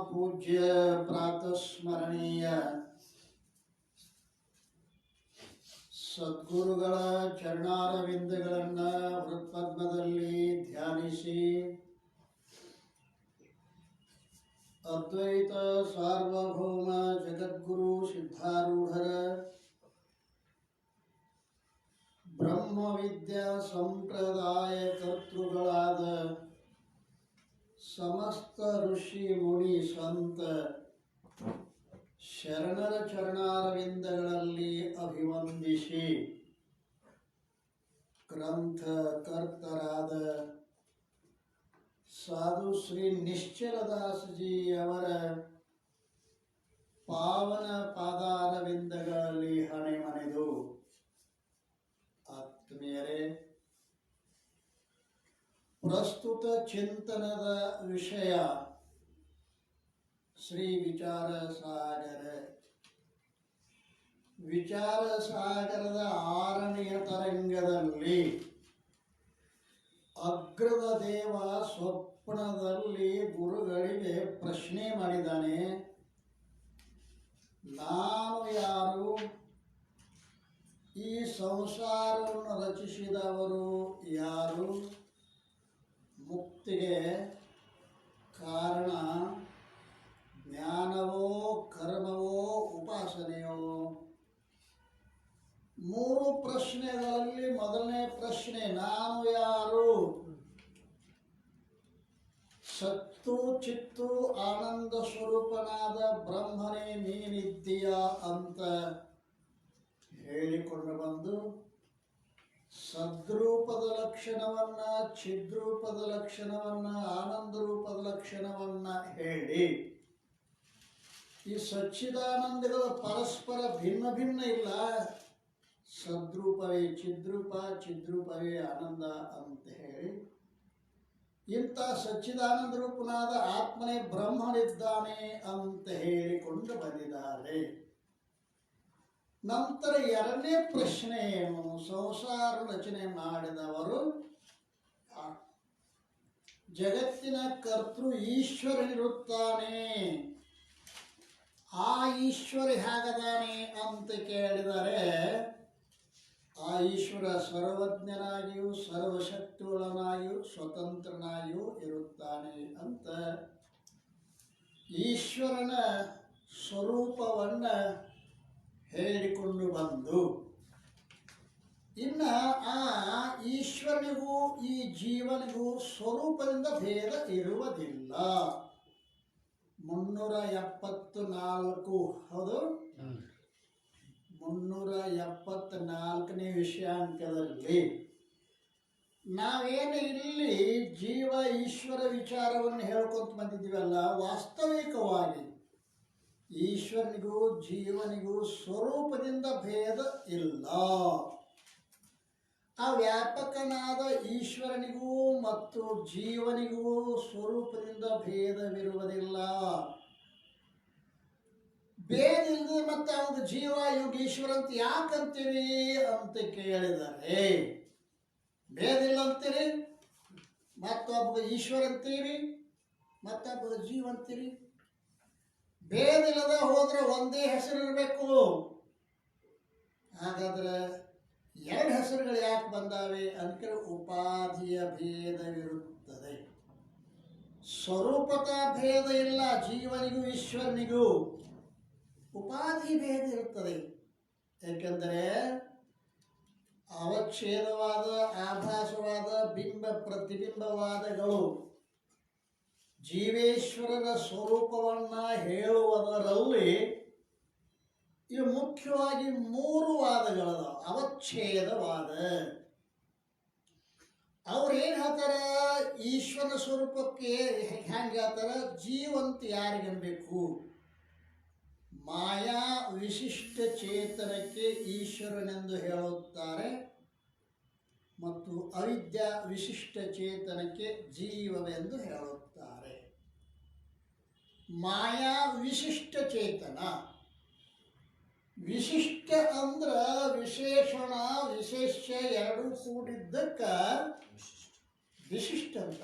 ಪೂಜ್ಯ ಪ್ರಾತಸ್ಮರಣೀಯ ಸದ್ಗುರುಗಳ ಚರಣಾರವಿಂದಗಳನ್ನ ಹೃತ್ಪದ್ಮದಲ್ಲಿ ಧ್ಯಾನಿಸಿ ಅದ್ವೈತ ಸಾರ್ವಭೌಮ ಜಗದ್ಗುರು ಸಿದ್ಧಾರೂಢರ ಬ್ರಹ್ಮವಿದ್ಯಾ ಸಂಪ್ರದಾಯ ಕರ್ತೃಗಳಾದ ಸಮಸ್ತ ಋಷಿ ಮುನಿ ಸಂತ ಶರಣರ ಚರಣಾರವಿಂದಗಳಲ್ಲಿ ಅಭಿವಂದಿಸಿ ಗ್ರಂಥಕರ್ತರಾದ ಸಾಧು ಶ್ರೀ ನಿಶ್ಚಲದಾಸಜಿಯವರ ಪಾವನ ಪಾದಾರವಿಂದಗಳಲ್ಲಿ ಹಣೆ ಮನೆದು ಆತ್ಮೀಯರೇ, ಪ್ರಸ್ತುತ ಚಿಂತನದ ವಿಷಯ ಶ್ರೀ ವಿಚಾರ ಸಾಗರ. ವಿಚಾರ ಸಾಗರದ 6ನೆಯ ತರಂಗದಲ್ಲಿ ಅಗ್ರದ ದೇವ ಸ್ವಪ್ನದಲ್ಲಿ ಗುರುಗಳಿಗೆ ಪ್ರಶ್ನೆ ಮಾಡಿದ್ದಾನೆ. ನಾನು ಯಾರು? ಈ ಸಂಸಾರವನ್ನು ರಚಿಸಿದವರು ಯಾರು? ಮುಕ್ತಿಗೆ ಕಾರಣ ಜ್ಞಾನವೋ, ಕರ್ಮವೋ, ಉಪಾಸನೆಯೋ? 3 ಪ್ರಶ್ನೆಗಳಲ್ಲಿ ಮೊದಲನೇ ಪ್ರಶ್ನೆ ನಾನು ಯಾರು? ಸತ್ತು ಚಿತ್ತು ಆನಂದ ಸ್ವರೂಪನಾದ ಬ್ರಹ್ಮನೇ ನೀನಿದ್ದೀಯಾ ಅಂತ ಹೇಳಿಕೊಂಡು ಬಂದು ಸದ್ರೂಪದ ಲಕ್ಷಣವನ್ನ, ಚಿದ್ರೂಪದ ಲಕ್ಷಣವನ್ನ, ಆನಂದ ರೂಪದ ಲಕ್ಷಣವನ್ನ ಹೇಳಿ ಈ ಸಚ್ಚಿದಾನಂದಗಳ ಪರಸ್ಪರ ಭಿನ್ನ ಭಿನ್ನ ಇಲ್ಲ. ಸದ್ರೂಪವೇ ಚಿದ್ರೂಪ, ಚಿದ್ರೂಪವೇ ಆನಂದ ಅಂತ ಹೇಳಿ ಇಂಥ ಸಚ್ಚಿದಾನಂದ ರೂಪನಾದ ಆತ್ಮನೇ ಬ್ರಹ್ಮನಿದ್ದಾನೆ ಅಂತ ಹೇಳಿಕೊಂಡು ಬಂದಿದ್ದಾರೆ. ನಂತರ 2ನೇ ಪ್ರಶ್ನೆ ಏನು? ಸಂಸಾರ ರಚನೆ ಮಾಡಿದವರು ಜಗತ್ತಿನ ಕರ್ತೃ ಈಶ್ವರನಿರುತ್ತಾನೆ. ಆ ಈಶ್ವರ ಹೇಗದಾನೆ ಅಂತ ಕೇಳಿದರೆ, ಆ ಈಶ್ವರ ಸರ್ವಜ್ಞನಾಗಿಯೂ ಸರ್ವಶಕ್ತಿಗಳನ್ನಾಗಿಯೂ ಸ್ವತಂತ್ರನಾಗಿಯೂ ಇರುತ್ತಾನೆ ಅಂತ ಈಶ್ವರನ ಸ್ವರೂಪವನ್ನು ಹೇಳಿಕೊಂಡು ಬಂದು, ಇನ್ನು ಆ ಈಶ್ವರನಿಗೂ ಈ ಜೀವನಿಗೂ ಸ್ವರೂಪದಿಂದ ಭೇದ ಇರುವುದಿಲ್ಲ. 374 ಹೌದು, 374ನೇ ವಿಷಯಾಂಕದಲ್ಲಿ ನಾವೇನು ಇಲ್ಲಿ ಜೀವ ಈಶ್ವರ ವಿಚಾರವನ್ನು ಹೇಳ್ಕೊಂತ ಬಂದಿದ್ದೀವಲ್ಲ, ವಾಸ್ತವಿಕವಾಗಿ ಈಶ್ವರನಿಗೂ ಜೀವನಿಗೂ ಸ್ವರೂಪದಿಂದ ಭೇದ ಇಲ್ಲ. ಆ ವ್ಯಾಪಕನಾದ ಈಶ್ವರನಿಗೂ ಮತ್ತು ಜೀವನಿಗೂ ಸ್ವರೂಪದಿಂದ ಭೇದವಿರುವುದಿಲ್ಲ. ಭೇದ ಇಲ್ಲದೆ ಮತ್ತೆ ಅವ್ರ ಜೀವ ಇವ್ಗ ಈಶ್ವರ ಅಂತ ಯಾಕಂತೀರಿ ಅಂತ ಕೇಳಿದರೆ, ಭೇದ ಇಲ್ಲ ಅಂತೀರಿ, ಮತ್ತೊಬ್ಬ ಈಶ್ವರ ಅಂತೀರಿ, ಮತ್ತೊಬ್ಬ ಜೀವ ಅಂತೀರಿ. ಭೇದ ಇಲ್ಲದ ಹೋದ್ರೆ ಒಂದೇ ಹೆಸರು ಇರಬೇಕು. ಹಾಗಾದ್ರೆ 2 ಹೆಸರುಗಳು ಯಾಕೆ ಬಂದಾವೆ ಅಂತ ಉಪಾಧಿಯ ಭೇದವಿರುತ್ತದೆ. ಸ್ವರೂಪದ ಭೇದ ಇಲ್ಲ ಜೀವನಿಗೂ ಈಶ್ವರನಿಗೂ, ಉಪಾಧಿ ಭೇದ ಇರುತ್ತದೆ. ಏಕೆಂದರೆ ಅವಚ್ಛೇದವಾದ, ಆಭಾಸವಾದ, ಬಿಂಬ ಪ್ರತಿಬಿಂಬವಾದಗಳು ಜೀವೇಶ್ವರನ ಸ್ವರೂಪವನ್ನು ಹೇಳುವುದರಲ್ಲಿ ಇವು ಮುಖ್ಯವಾಗಿ 3 ವಾದಗಳದ. ಅವಚ್ಛೇದವಾದ, ಅವ್ರೇನು ಹೇಳ್ತಾರೆ, ಈಶ್ವರನ ಸ್ವರೂಪಕ್ಕೆ ಹೆಂಗೆ ಹೇಳ್ತಾರೆ, ಜೀವಂತ ಯಾರಿಗನ್ಬೇಕು? ಮಾಯಾ ವಿಶಿಷ್ಟ ಚೇತನಕ್ಕೆ ಈಶ್ವರನೆಂದು ಹೇಳುತ್ತಾರೆ ಮತ್ತು ಅವಿದ್ಯಾ ವಿಶಿಷ್ಟ ಚೇತನಕ್ಕೆ ಜೀವವೆಂದು ಹೇಳುತ್ತಾರೆ. ಮಾಯಾ ವಿಶಿಷ್ಟ ಚೇತನ, ವಿಶಿಷ್ಟ ಅಂದ್ರ ವಿಶೇಷಣ ವಿಶೇಷ ಎರಡು ಕೂಡಿದ್ದಕ್ಕ ವಿಶಿಷ್ಟ ಅಂತ.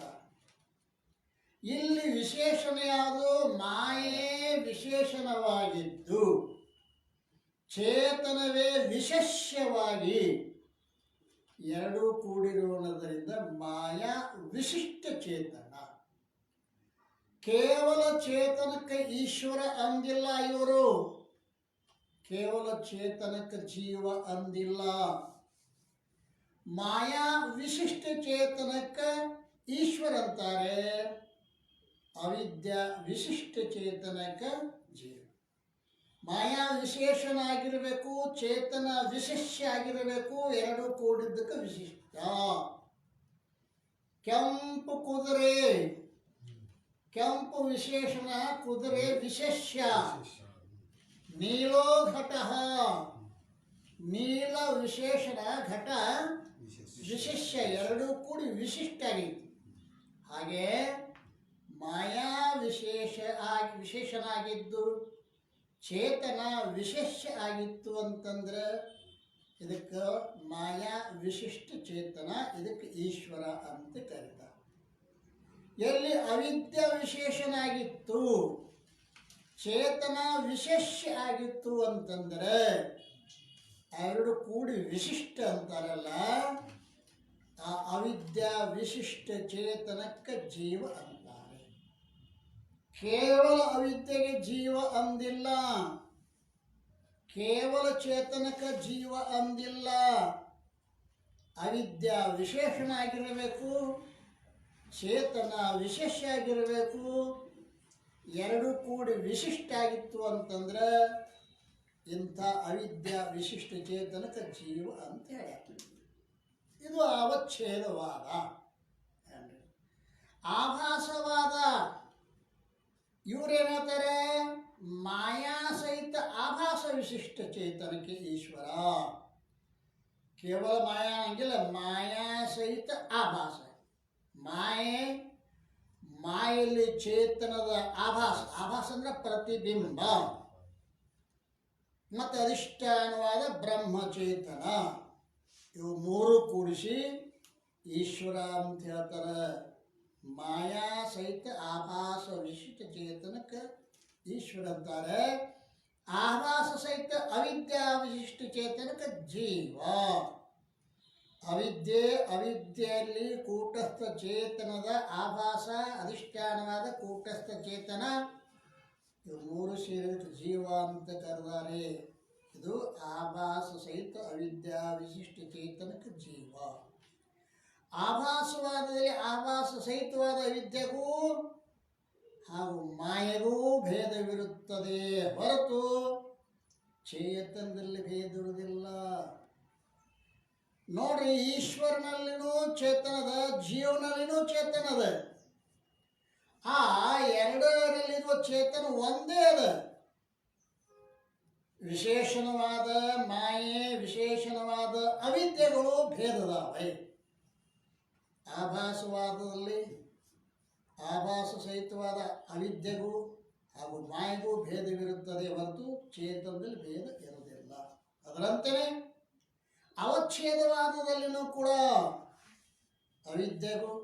ಇಲ್ಲಿ ವಿಶೇಷಣ ಯಾವುದು? ಮಾಯೆ ವಿಶೇಷಣವಾಗಿದ್ದು ಚೇತನವೇ ವಿಶೇಷವಾಗಿ ಎರಡೂ ಕೂಡಿರುವುದರಿಂದ ಮಾಯಾ ವಿಶಿಷ್ಟ ಚೇತನ. ಕೇವಲ ಚೇತನಕ್ಕೆ ಈಶ್ವರ ಅಂದಿಲ್ಲ ಇವರು, ಕೇವಲ ಚೇತನಕ್ಕೆ ಜೀವ ಅಂದಿಲ್ಲ. ಮಾಯಾ ವಿಶಿಷ್ಟ ಚೇತನಕ್ಕೆ ಈಶ್ವರ ಅಂತಾರೆ, ಅವಿದ್ಯಾ ವಿಶಿಷ್ಟ ಚೇತನಕ್ಕೆ ಜೀವ. ಮಾಯಾ ವಿಶೇಷಣ ಆಗಿರಬೇಕು, ಚೇತನ ವಿಶೇಷ ಆಗಿರಬೇಕು, ಎರಡು ಕೂಡಿದ್ದಕ್ಕೆ ವಿಶಿಷ್ಟ. ಕೆಂಪು ಕುದುರೆ, ಕೆಂಪು ವಿಶೇಷಣ, ಕುದುರೆ ವಿಶೇಷ. ನೀಲೋ ಘಟ, ನೀಲ ವಿಶೇಷಣ, ಘಟ ವಿಶೇಷ, ಎರಡೂ ಕೂಡಿ ವಿಶಿಷ್ಟ ಆಗೈತಿ. ಹಾಗೆ ಮಾಯಾ ವಿಶೇಷಣ ಆಗಿದ್ದು ಚೇತನ ವಿಶೇಷ ಆಗಿತ್ತು ಅಂತಂದ್ರೆ ಇದಕ್ಕೆ ಮಾಯಾ ವಿಶಿಷ್ಟ ಚೇತನ, ಇದಕ್ಕೆ ಈಶ್ವರ ಅಂತ ಕರೀತಾರೆ. ಎಲ್ಲಿ ಅವಿದ್ಯಾ ವಿಶೇಷಣ ಆಗಿತ್ತು, ಚೇತನ ವಿಶೇಷ ಆಗಿತ್ತು ಅಂತಂದ್ರೆ ಎರಡು ಕೂಡಿ ವಿಶಿಷ್ಟ ಅಂತಾರಲ್ಲ, ಆ ಅವಿದ್ಯಾ ವಿಶಿಷ್ಟ ಚೇತನಕ್ಕೆ ಜೀವ ಅಂತಾರೆ. ಕೇವಲ ಅವಿದ್ಯೆಗೆ ಜೀವ ಅಂದಿಲ್ಲ, ಕೇವಲ ಚೇತನಕ್ಕೆ ಜೀವ ಅಂದಿಲ್ಲ. ಅವಿದ್ಯಾ ವಿಶೇಷಣ ಆಗಿರಬೇಕು, ಚೇತನ ವಿಶೇಷ ಆಗಿರಬೇಕು, ಎರಡು ಕೂಡಿ ವಿಶಿಷ್ಟ ಆಗಿತ್ತು ಅಂತಂದ್ರೆ ಇಂಥ ಅವಿದ್ಯಾ ವಿಶಿಷ್ಟ ಚೇತನಕ್ಕೆ ಜೀವ ಅಂತ ಹೇಳಿ. ಇದು ಅವಚ್ಛೇದವಾದ. ಆಭಾಸವಾದ ಇವ್ರೇನು ಹೇಳ್ತಾರೆ? ಮಾಯಾ ಸಹಿತ ಆಭಾಸ ವಿಶಿಷ್ಟ ಚೇತನಕ್ಕೆ ಈಶ್ವರ. ಕೇವಲ ಮಾಯಾ ಅನ್ನಂಗಿಲ್ಲ, ಮಾಯಾ ಸಹಿತ ಆಭಾಸ. ಮಾಯಲ್ಲಿ ಚೇತನದ ಆಭಾಸ, ಆಭಾಸ ಅಂದ್ರೆ ಪ್ರತಿಬಿಂಬ, ಮತ್ತು ಅಧಿಷ್ಠಾನವಾದ ಬ್ರಹ್ಮಚೇತನ, ಇವು ಮೂರು ಕೂಡಿಸಿ ಈಶ್ವರ ಅಂತ ಹೇಳ್ತಾರೆ. ಮಾಯಾ ಸಹಿತ ಆಭಾಸ ವಿಶಿಷ್ಟ ಚೇತನಕ್ಕೆ ಈಶ್ವರ ಅಂತಾರೆ. ಆಭಾಸ ಸಹಿತ ಅವಿದ್ಯಾ ವಿಶಿಷ್ಟ ಚೇತನಕ್ಕೆ ಜೀವ. ಅವಿದ್ಯೆಯಲ್ಲಿ ಕೂಟಸ್ಥ ಚೇತನದ ಆಭಾಸ, ಅಧಿಷ್ಠಾನವಾದ ಕೂಟಸ್ಥ ಚೇತನ, ಇವು ಮೂರು ಸೇರಿದ ಜೀವ ಅಂತ ಕರೆದಾರೆ. ಇದು ಆಭಾಸ ಸಹಿತ ಅವಿದ್ಯಾ ವಿಶಿಷ್ಟ ಚೇತನಕ್ಕೆ ಜೀವ. ಆಭಾಸವಾದದಲ್ಲಿ ಆಭಾಸ ಸಹಿತವಾದ ಅವಿದ್ಯೆಗೂ ಹಾಗೂ ಮಾಯೆಗೂ ಭೇದವಿರುತ್ತದೆ ಹೊರತು ಚೇತನದಲ್ಲಿ ಭೇದ ಇರುವುದಿಲ್ಲ. ನೋಡ್ರಿ, ಈಶ್ವರನಲ್ಲಿನೂ ಚೇತನದ, ಜೀವನಲ್ಲಿನೂ ಚೇತನದ. ಆ ಎರಡರಲ್ಲಿರುವ ಚೇತನ ಒಂದೇ ಅದ. ವಿಶೇಷಣವಾದ ಮಾಯೆ, ವಿಶೇಷಣವಾದ ಅವಿದ್ಯೆಗಳು ಭೇದದಾವೆ. ಆಭಾಸವಾದದಲ್ಲಿ ಆಭಾಸ ಸಹಿತವಾದ ಅವಿದ್ಯೆಗೂ ಹಾಗೂ ಮಾಯೆಗೂ ಭೇದವಿರುತ್ತದೆ ಹೊರತು ಚೇತನದಲ್ಲಿ ಭೇದ ಇರುವುದಿಲ್ಲ. ಅದರಂತೆಯೇ ಅವಚ್ಛೇದವಾದದಲ್ಲಿನೂ ಕೂಡ ಅವಿದ್ಯೆಗೂ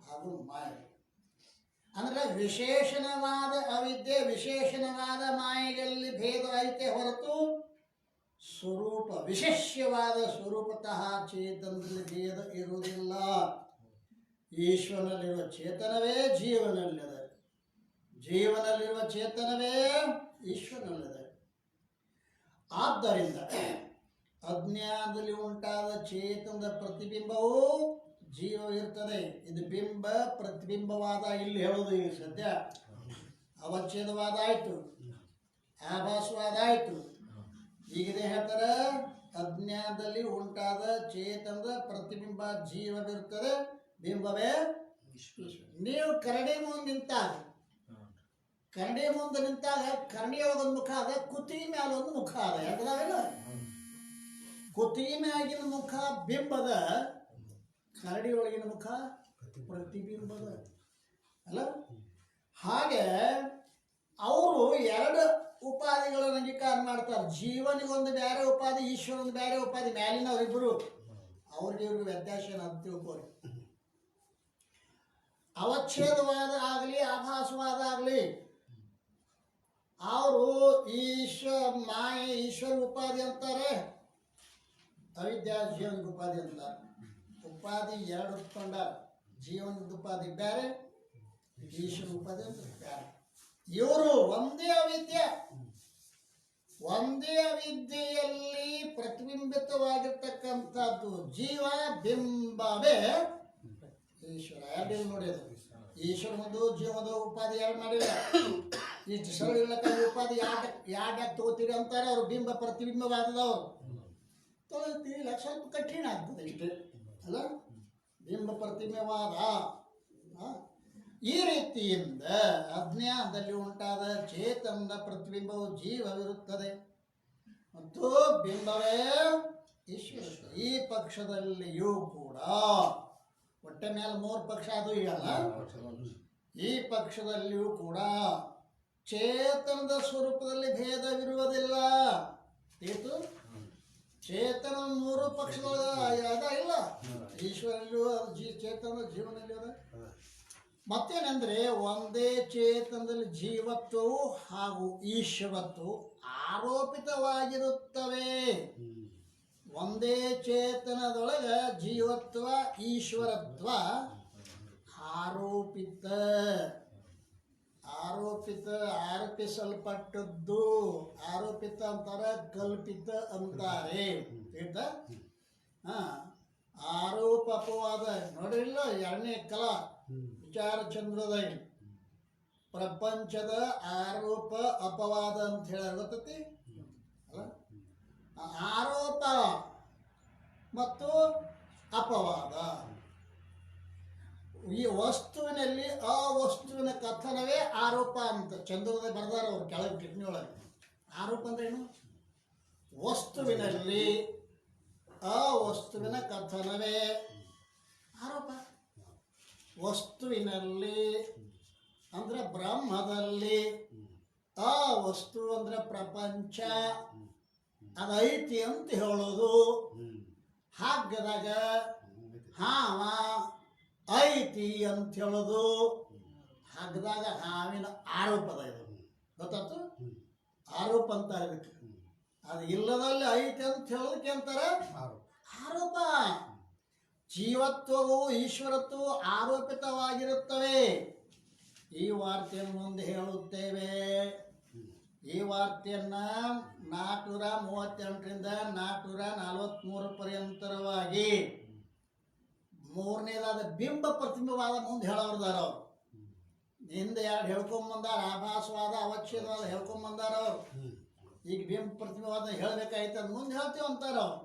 ಹಾಗೂ ಮಾಯೆ ಅಂದರೆ ವಿಶೇಷಣವಾದ ಅವಿದ್ಯೆ, ವಿಶೇಷಣವಾದ ಮಾಯೆಗಳಲ್ಲಿ ಭೇದ ಐತೆ ಹೊರತು ಸ್ವರೂಪ ವಿಶೇಷವಾದ ಸ್ವರೂಪತಃ ಚೇತನದಲ್ಲಿ ಭೇದ ಇರುವುದಿಲ್ಲ. ಈಶ್ವರನಲ್ಲಿರುವ ಚೇತನವೇ ಜೀವನಲ್ಲಿದೆ, ಜೀವನಲ್ಲಿರುವ ಚೇತನವೇ ಈಶ್ವರನಲ್ಲಿದೆ. ಆದ್ದರಿಂದ ಅಜ್ಞಾನದಲ್ಲಿ ಉಂಟಾದ ಚೇತನದ ಪ್ರತಿಬಿಂಬವು ಜೀವ ಇರ್ತದೆ. ಇದು ಬಿಂಬ ಪ್ರತಿಬಿಂಬವಾದ ಇಲ್ಲಿ ಹೇಳೋದು. ಈಗ ಸದ್ಯ ಅವಚ್ಛೇದವಾದ ಆಯಿತು, ಆಭಾಸವಾದ ಆಯಿತು. ಈಗದೇ ಹೇಳ್ತಾರೆ, ಅಜ್ಞಾನದಲ್ಲಿ ಉಂಟಾದ ಚೇತನದ ಪ್ರತಿಬಿಂಬ ಜೀವವಿರುತ್ತದೆ, ಬಿಂಬವೇ. ನೀವು ಕರಡಿ ಮುಂದೆ ನಿಂತಾಗ, ಕರಡಿ ಮುಂದೆ ನಿಂತಾಗ ಕರಡಿಯೊಳಗೊಂದು ಮುಖ ಅದ, ಕುತ್ತಿಗೆ ಮ್ಯಾಲ ಒಂದು ಮುಖ ಅದ. ಯಾಕದಾವಿಲ್ಲ, ಕುತ್ತಿಗೆ ಮ್ಯಾಗಿನ ಮುಖ ಬಿಂಬದ, ಕರಡಿ ಒಳಗಿನ ಮುಖ ಪ್ರತಿಬಿಂಬದ ಅಲ್ಲ. ಹಾಗೆ ಅವರು ಎರಡು ಉಪಾಧಿಗಳನ್ನು ಅಂಗೀಕಾರ ಮಾಡ್ತಾರೆ. ಜೀವನಿಗೊಂದು ಬೇರೆ ಉಪಾಧಿ, ಈಶ್ವರೊಂದು ಬೇರೆ ಉಪಾಧಿ. ಮ್ಯಾಲಿನವರಿಬ್ಬರು ಅವ್ರಿಗೆ ಇವ್ರಿಗೆ ವ್ಯತ್ಯಾಸ ಅಂತ ತಿಳ್ಕೋರಿ. ಅವಚ್ಛೇದವಾದ ಆಗಲಿ ಆಭಾಸವಾದ ಆಗಲಿ ಅವರು ಮಾಯೆ ಈಶ್ವರ ಉಪಾಧಿ ಅಂತಾರೆ, ಅವಿದ್ಯಾ ಜೀವನದ ಉಪಾಧಿ ಅಂತಾರೆ. ಉಪಾಧಿ ಎರಡು ಉತ್ಕೊಂಡ, ಜೀವನದ ಉಪಾಧಿ ಬೇರೆ, ಈಶ್ವರ ಉಪಾಧಿ ಅಂತ ಬೇರೆ. ಇವರು ಒಂದೇ ಅವಿದ್ಯೆ, ಒಂದೇ ಅವಿದ್ಯೆಯಲ್ಲಿ ಪ್ರತಿಬಿಂಬಿತವಾಗಿರ್ತಕ್ಕಂಥದ್ದು ಜೀವ ಬಿಂಬವೇ ಈಶ್ವರ. ಎರಡು ನೋಡಿದ್ರು, ಈಶ್ವರನದು ಜೀವನದ ಉಪಾಧಿ ಎರಡು ಮಾಡಿಲ್ಲ. ಇಷ್ಟು ಸರಳ ಇಲ್ಲಕ್ಕ ಉಪಾಧಿ ಯಾಕೆ ತಗೋತೀರಿ ಅಂತಾರೆ. ಅವ್ರು ಬಿಂಬ ಪ್ರತಿಬಿಂಬವಾದದವ್ರು ತೊಗೊಳ್ತೀವಿ, ಸ್ವಲ್ಪ ಕಠಿಣ ಆಗ್ತದೆ ಇಷ್ಟೇ ಅಲ್ಲ. ಬಿಂಬ ಪ್ರತಿಬಿಂಬವಾದ ಈ ರೀತಿಯಿಂದ ಅಜ್ಞಾನದಲ್ಲಿ ಉಂಟಾದ ಚೇತನದ ಪ್ರತಿಬಿಂಬವು ಜೀವವಿರುತ್ತದೆ ಮತ್ತು ಬಿಂಬವೇ ಈಶ್ವರ. ಈ ಪಕ್ಷದಲ್ಲಿಯೂ ಕೂಡ ಹೊಟ್ಟೆ ಮೇಲೆ ಮೂರು ಪಕ್ಷ ಅದು ಈಗಲ್ಲ. ಈ ಪಕ್ಷದಲ್ಲಿಯೂ ಕೂಡ ಚೇತನದ ಸ್ವರೂಪದಲ್ಲಿ ಭೇದವಿರುವುದಿಲ್ಲ. ಏತು ಚೇತನ ಮೂರು ಪಕ್ಷದ ಅದ ಇಲ್ಲ. ಈಶ್ವರಲ್ಲಿಯೂ ಚೇತನ ಜೀವನದಲ್ಲಿ ಅದ. ಮತ್ತೇನೆಂದ್ರೆ ಒಂದೇ ಚೇತನದಲ್ಲಿ ಜೀವತ್ವವು ಹಾಗೂ ಈಶ್ವರತ್ವವು ಆರೋಪಿತವಾಗಿರುತ್ತವೆ. ಒಂದೇ ಚೇತನದೊಳಗೆ ಜೀವತ್ವ ಈಶ್ವರತ್ವ ಆರೋಪಿಸಲ್ಪಟ್ಟದ್ದು. ಆರೋಪಿತ ಅಂತಾರೆ, ಕಲ್ಪಿತ ಅಂತಾರೆ. ಆರೋಪ ಅಪವಾದ ನೋಡಿಲ್ಲ. ಎರಡನೇ ಕಲಾ ವಿಚಾರ ಚಂದ್ರೋದಯ, ಪ್ರಪಂಚದ ಆರೋಪ ಅಪವಾದ ಅಂತ ಹೇಳಿ ಗೊತ್ತೈತಿ ಅಲ್ಲ. ಆರೋಪ ಮತ್ತು ಅಪವಾದ, ಈ ವಸ್ತುವಿನಲ್ಲಿ ಆ ವಸ್ತುವಿನ ಕಥನವೇ ಆರೋಪ ಅಂತ ಚಂದ್ರೋದಯ ಬರೆದಾರ ಅವ್ರು ಕೆಳಗೆ ಟಿಪ್ಪಣಿ ಒಳಗೆ. ಆರೋಪ ಅಂದ್ರೆ ಏನು? ವಸ್ತುವಿನಲ್ಲಿ ಆ ವಸ್ತುವಿನ ಕಥನವೇ ಆರೋಪ. ವಸ್ತುವಿನಲ್ಲಿ ಅಂದ್ರೆ ಬ್ರಹ್ಮದಲ್ಲಿ, ಆ ವಸ್ತು ಅಂದ್ರೆ ಪ್ರಪಂಚ ಅದೈತಿ ಅಂತ ಹೇಳೋದು. ಹಾಗದಾಗ ಹಾವ ಐತಿ ಅಂತ ಹೇಳೋದು. ಹಾಗದಾಗ ಹಾವಿನ ಆರೋಪದ ಇದು ಗೊತ್ತಾಯ್ತು. ಆರೋಪ ಅಂತಾರೆ ಇದಕ್ಕೆ. ಅದು ಇಲ್ಲದಲ್ಲಿ ಐತಿ ಅಂತ ಹೇಳೋದಕ್ಕೆ ಅಂತಾರೆ ಆರೋಪ. ಜೀವತ್ವವು ಈಶ್ವರತ್ವವು ಆರೋಪಿತವಾಗಿರುತ್ತವೆ. ಈ ವಾರ್ತೆಯನ್ನು ಮುಂದೆ ಹೇಳುತ್ತೇವೆ. ಈ ವಾರ್ತೆಯನ್ನ 438ರಿಂದ 443 ಪರ್ಯಂತರವಾಗಿ ಮೂರನೇದಾದ ಬಿಂಬ ಪ್ರತಿಬಿಂಬವಾದ ಮುಂದೆ ಹೇಳೋರ್ದಾರ ಅವರು. ಹಿಂದೆ ಎರಡು ಹೇಳ್ಕೊಂಬಂದಾರ, ಆಭಾಸವಾದ ಅವಚ್ಛೇದವಾದ ಹೇಳ್ಕೊಂಬಂದಾರ ಅವರು. ಈಗ ಬಿಂಬ ಪ್ರತಿಬಿಂಬವಾದ ಹೇಳಬೇಕಾಯ್ತು ಅದು ಮುಂದೆ ಹೇಳ್ತೀವಿ ಅಂತಾರ ಅವರು.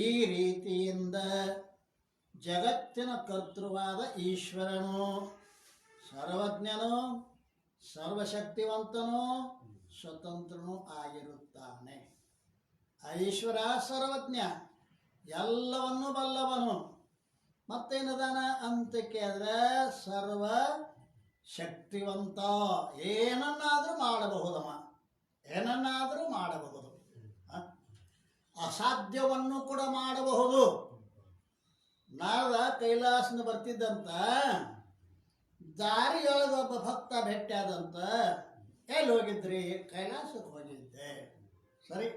ಈ ರೀತಿಯಿಂದ ಜಗತ್ತಿನ ಕರ್ತೃವಾದ ಈಶ್ವರನು ಸರ್ವಜ್ಞನು, ಸರ್ವಶಕ್ತಿವಂತನು, ಸ್ವತಂತ್ರನೂ ಆಗಿರುತ್ತಾನೆ. ಈಶ್ವರ ಸರ್ವಜ್ಞ, ಎಲ್ಲವನ್ನೂ ಬಲ್ಲವನು. ಮತ್ತೇನದಾನ ಅಂತ ಕೇಳಿದ್ರೆ ಸರ್ವ ಶಕ್ತಿವಂತ. ಏನನ್ನಾದರೂ ಮಾಡಬಹುದಮ್ಮ, ಏನನ್ನಾದರೂ ಮಾಡಬಹುದು. ಅಸಾಧ್ಯವನ್ನು ಕೂಡ ಮಾಡಬಹುದು. ನಾರದ ಕೈಲಾಸನ ಬರ್ತಿದ್ದಂತ ದಾರಿಯೊಳಗೆ ಒಬ್ಬ ಭಕ್ತ ಭೇಟಿಯಾದಂತ. ಎಲ್ಲಿ ಹೋಗಿದ್ರಿ? ಕೈಲಾಸಕ್ಕೆ ಹೋಗಿದ್ದೆ. ಸರಿ,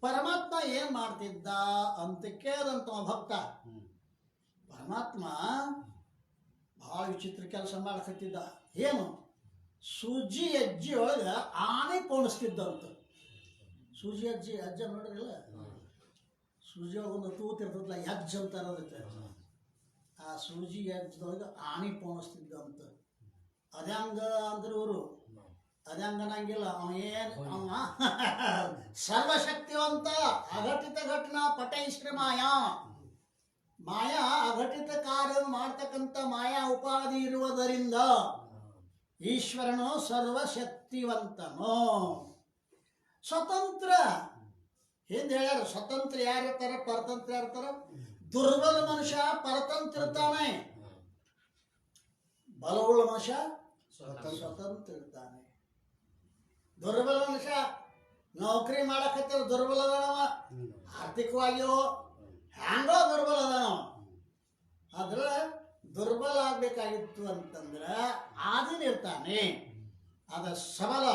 ಪರಮಾತ್ಮ ಏನು ಮಾಡ್ತಿದ್ದ ಅಂತ ಕೇಳಿದಂತ ಭಕ್ತ. ಪರಮಾತ್ಮ ಭಾಳ ವಿಚಿತ್ರ ಕೆಲಸ ಮಾಡಕತ್ತಿದ್ದ. ಏನು? ಸೂಜಿ ಅಜ್ಜಿ ಒಳಗೆ ಆನೆ ಪೋಣಿಸ್ತಿದ್ದಂತ. ಸೂಜಿ ಅಜ್ಜ ನೋಡ್ರಿಲ್ಲ, ಸೂಜಿ ಒಳಗೆ ಒಂದು ತೂತು ಇರ್ತದಲ್ಲ, ಯಜ್ಜ ಅಂತಾರ ಅದಕ್ಕೆ. ಆ ಸೂಜಿ ಯಜ್ಜದೊಳಗೆ ಆನೆ ಪೋಣಿಸ್ತಿದ್ದಂತ. ಅದಂಗ ಅಂದ್ರೆ ಇವರು ಅದಂಗನಂಗಿಲ್ಲ. ಅವ ಸರ್ವಶಕ್ತಿವಂತ. ಅಘಟಿತ ಘಟನಾ ಪಟೈಶ್ರೀ ಮಾಯಾ. ಮಾಯಾ ಅಘಟಿತ ಕಾರ್ಯವನ್ನು ಮಾಡ್ತಕ್ಕಂಥ ಮಾಯಾ ಉಪಾಧಿ ಇರುವುದರಿಂದ ಈಶ್ವರನು ಸರ್ವಶಕ್ತಿವಂತನು, ಸ್ವತಂತ್ರ. ಹಿಂದೆ ಹೇಳ್ಯಾರ, ಸ್ವತಂತ್ರ ಯಾರಿರ್ತಾರ, ಪರತಂತ್ರ ಯಾರಿರ್ತಾರ. ದುರ್ಬಲ ಮನುಷ್ಯ ಪರತಂತ್ರ ಇರ್ತಾನೆ, ಬಲವುಳ್ಳ ಮನುಷ್ಯ ಸ್ವತಂತ್ರ ಇರ್ತಾನೆ. ದುರ್ಬಲ ಮನುಷ್ಯ ನೌಕರಿ ಮಾಡಕತ್ತಿರ ದುರ್ಬಲ ಅದಾನವ, ಆರ್ಥಿಕವಾಗಿಯೋ ಹ್ಯಾಂಗೋ ದುರ್ಬಲ ಅದಾನವ. ಆದ್ರೆ ದುರ್ಬಲ ಆಗ್ಬೇಕಾಗಿತ್ತು ಅಂತಂದ್ರೆ ಆದಿನಿರ್ತಾನೆ, ಅದ ಸಬಲ.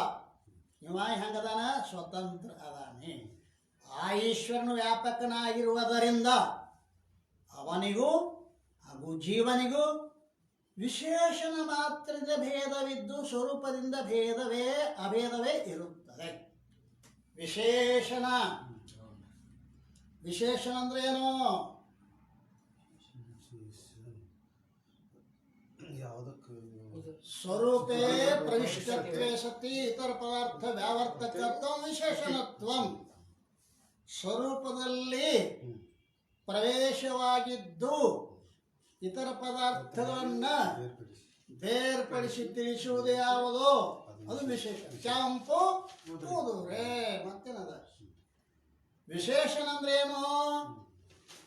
ಇವ ಹೆಂಗದಾನ? ಸ್ವತಂತ್ರ ಅದಾನೆ. ಆ ಈಶ್ವರನು ವ್ಯಾಪಕನಾಗಿರುವುದರಿಂದ ಅವನಿಗೂ ಹಾಗೂ ಜೀವನಿಗೂ ವಿಶೇಷಣ ಮಾತ್ರದ ಭೇದವಿದ್ದು ಸ್ವರೂಪದಿಂದ ಅಭೇದವೇ ಇರುತ್ತದೆ. ವಿಶೇಷಣ ಅಂದ್ರೆ ಏನು? ಸ್ವರೂಪೇ ಪ್ರವಿಷ್ಟತ್ವೇ ಸತಿ ಇತರ ಪದಾರ್ಥ ವ್ಯಾವರ್ತಕತ್ವ ವಿಶೇಷಣತ್ವಂ. ಸ್ವರೂಪದಲ್ಲಿ ಪ್ರವೇಶವಾಗಿದ್ದು ಇತರ ಪದಾರ್ಥಗಳನ್ನ ಬೇರ್ಪಡಿಸಿ ತಿಳಿಸುವುದು ಯಾವುದೋ ಅದು ವಿಶೇಷ. ಕೆಂಪು ಕೂದೂರೆ ಮತ್ತೇನದ? ವಿಶೇಷಣ ಅಂದ್ರೆ ಏನು?